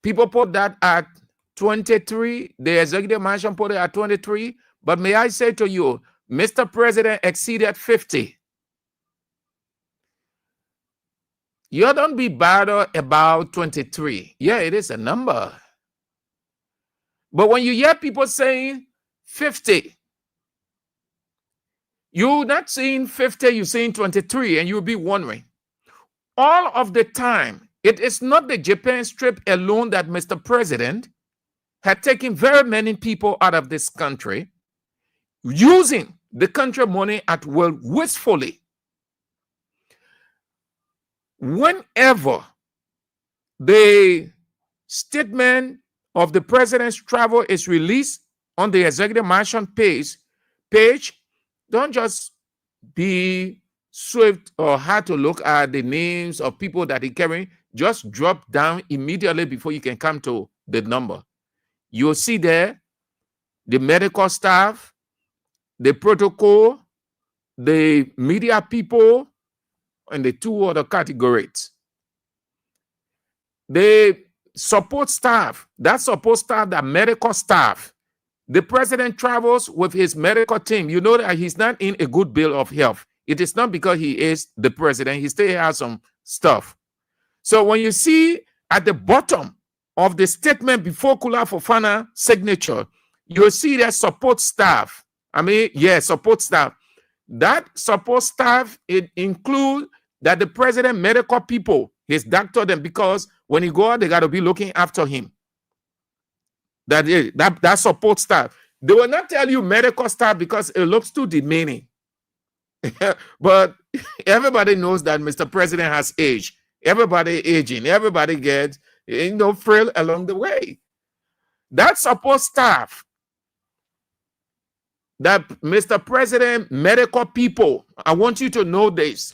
people put that at 23. The executive mansion put it at 23. But may I say to you, Mr. President exceeded 50. You don't be bothered about 23. Yeah, it is a number. But when you hear people saying 50, you're not saying 50, you're saying 23, and you'll be wondering. All of the time, it is not the Japan trip alone that Mr. President had taken very many people out of this country, using the country money at will wastefully. Whenever the statement of the president's travel is released on the executive mansion page, don't just be swift or hard to look at the names of people that he carrying. Just drop down immediately before you can come to the number. You'll see there the medical staff, the protocol, the media people, and the 2 other categories. The support staff, that support staff, that medical staff, the president travels with his medical team. You know that he's not in a good bill of health. It is not because he is the president. He still has some stuff. So when you see at the bottom of the statement before Kula Fofana signature, you'll see that support staff. Support staff. That support staff, it includes that the president medical people, his doctor, them, because when he go out, they got to be looking after him. That support staff. They will not tell you medical staff because it looks too demeaning. But everybody knows that Mr. President has age. Everybody aging. Everybody gets, frail along the way. That support staff, that Mr. President medical people, I want you to know this.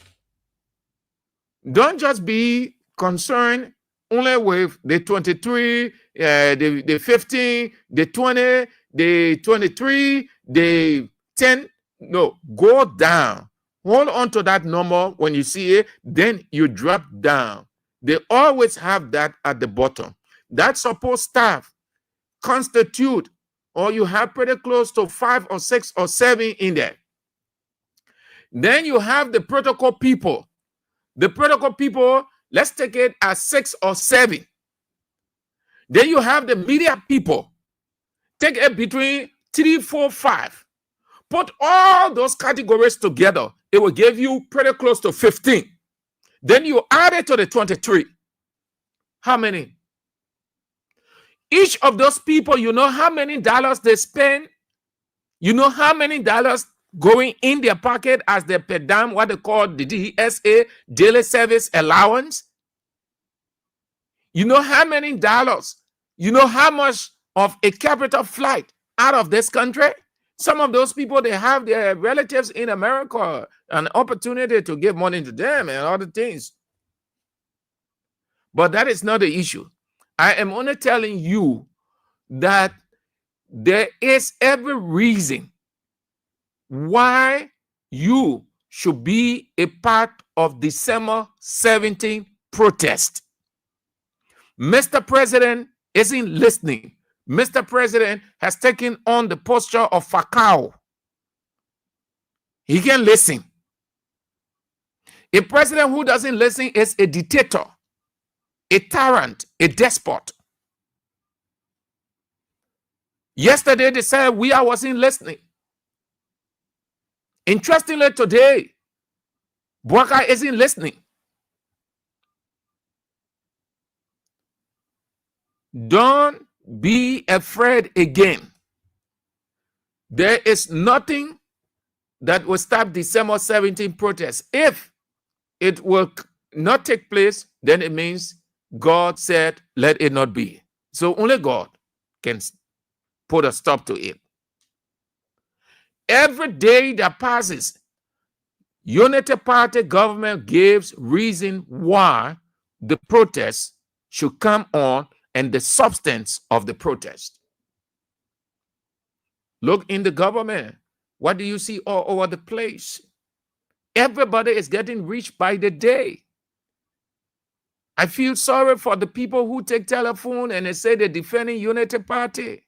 Don't just be concerned only with the 23, the 15, the 20, the 23, the 10. No, go down. Hold on to that number when you see it, then you drop down. They always have that at the bottom. That support staff constitute, or you have pretty close to 5 or 6 or 7 in there. Then you have the protocol people. The protocol people, let's take it as 6 or 7. Then you have the media people. Take it between 3, 4, 5. put all those categories together, it will give you pretty close to 15. Then you add it to the 23. How many? Each of those people, you know how many dollars they spend? You know how many dollars going in their pocket as they per diem, what they call the DSA, daily service allowance? You know how many dollars? You know how much of a capital flight out of this country? Some of those people, they have their relatives in America, an opportunity to give money to them and other things. But that is not the issue. I am only telling you that there is every reason why you should be a part of December 17th protest. Mr. President isn't listening. Mr. President has taken on the posture of Fakao. He can listen. A president who doesn't listen is a dictator, a tyrant, a despot. Yesterday they said Weah wasn't listening. Interestingly, today, Weah isn't listening. Don't be afraid again. There is nothing that will stop December 17th protest. If it will not take place, then it means God said, let it not be. So only God can put a stop to it. Every day that passes, Unity Party government gives reason why the protest should come on and the substance of the protest. Look in the government. What do you see all over the place? Everybody is getting rich by the day. I feel sorry for the people who take telephone and they say they're defending Unity Party.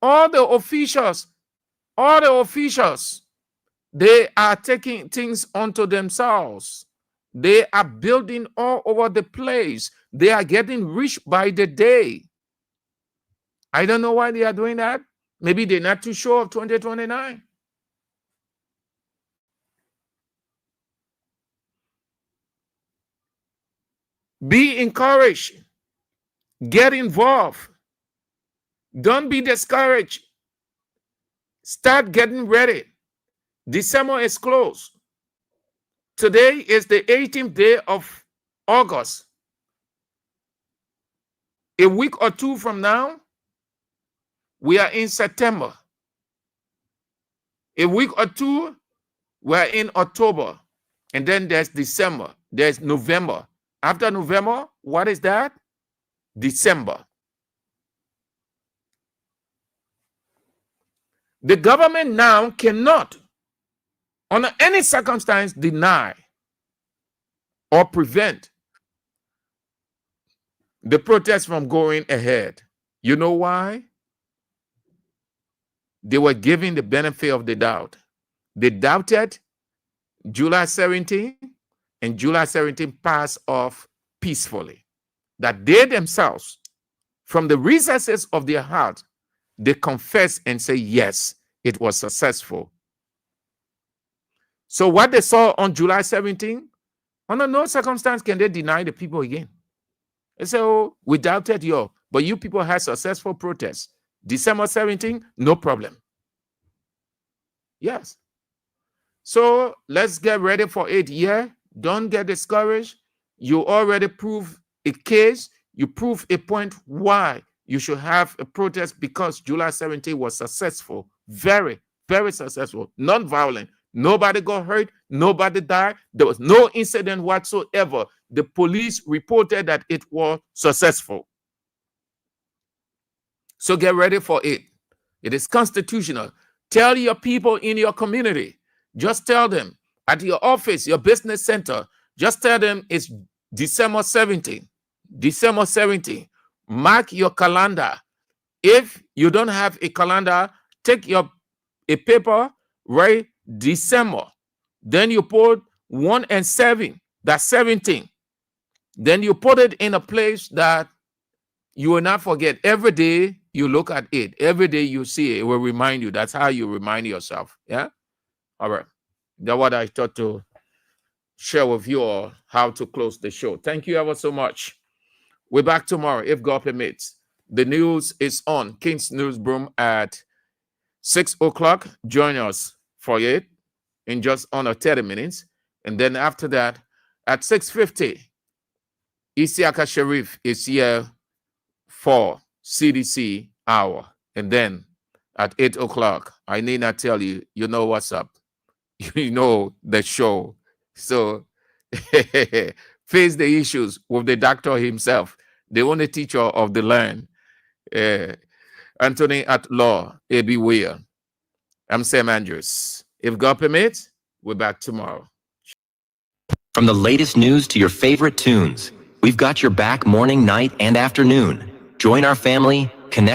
All the officials, they are taking things onto themselves. They are building all over the place. They are getting rich by the day. I don't know why they are doing that. Maybe they're not too sure of 2029. Be encouraged. Get involved. Don't be discouraged. Start getting ready. December is close. Today is the 18th day of August. A week or two from now, we are in September. A week or two, we're in October. And then there's December. There's November. After November, what is that? December. The government now cannot, under any circumstance, deny or prevent the protest from going ahead. You know why? They were given the benefit of the doubt. They doubted July 17, and July 17 passed off peacefully. That they themselves, from the recesses of their heart, they confess and say, yes, it was successful. So what they saw on July 17, under no circumstance can they deny the people again. They say, oh, we doubted you, but you people had successful protests. December 17, no problem. Yes. So let's get ready for it. Yeah. Don't get discouraged. You already proved a case. You prove a point why you should have a protest, because July 17 was successful. Very, very successful. Non-violent. Nobody got hurt. Nobody died. There was no incident whatsoever. The police reported that it was successful. So get ready for it. It is constitutional. Tell your people in your community. Just tell them at your office, your business center. Just tell them it's December 17. December 17. Mark your calendar. If you don't have a calendar, take a paper, write December. Then you put 1 and 7. That's 17. Then you put it in a place that you will not forget. Every day You look at it. Every day you see it, it will remind you. That's how you remind yourself. Yeah? All right. That's what I thought to share with you all how to close the show. Thank you ever so much. We're back tomorrow, if God permits. The news is on King's Newsroom at 6 o'clock. Join us for it in just under 30 minutes. And then after that, at 6:50, Isiaka Sharif is here for CDC hour. And then at 8 o'clock, I need not tell you, you know what's up. You know the show. So face the issues with the doctor himself, the only teacher of the land, Anthony at Law, A.B. Weah. I'm Sam Andrews. If God permits, we're back tomorrow. From the latest news to your favorite tunes, we've got your back morning, night, and afternoon. Join our family, connect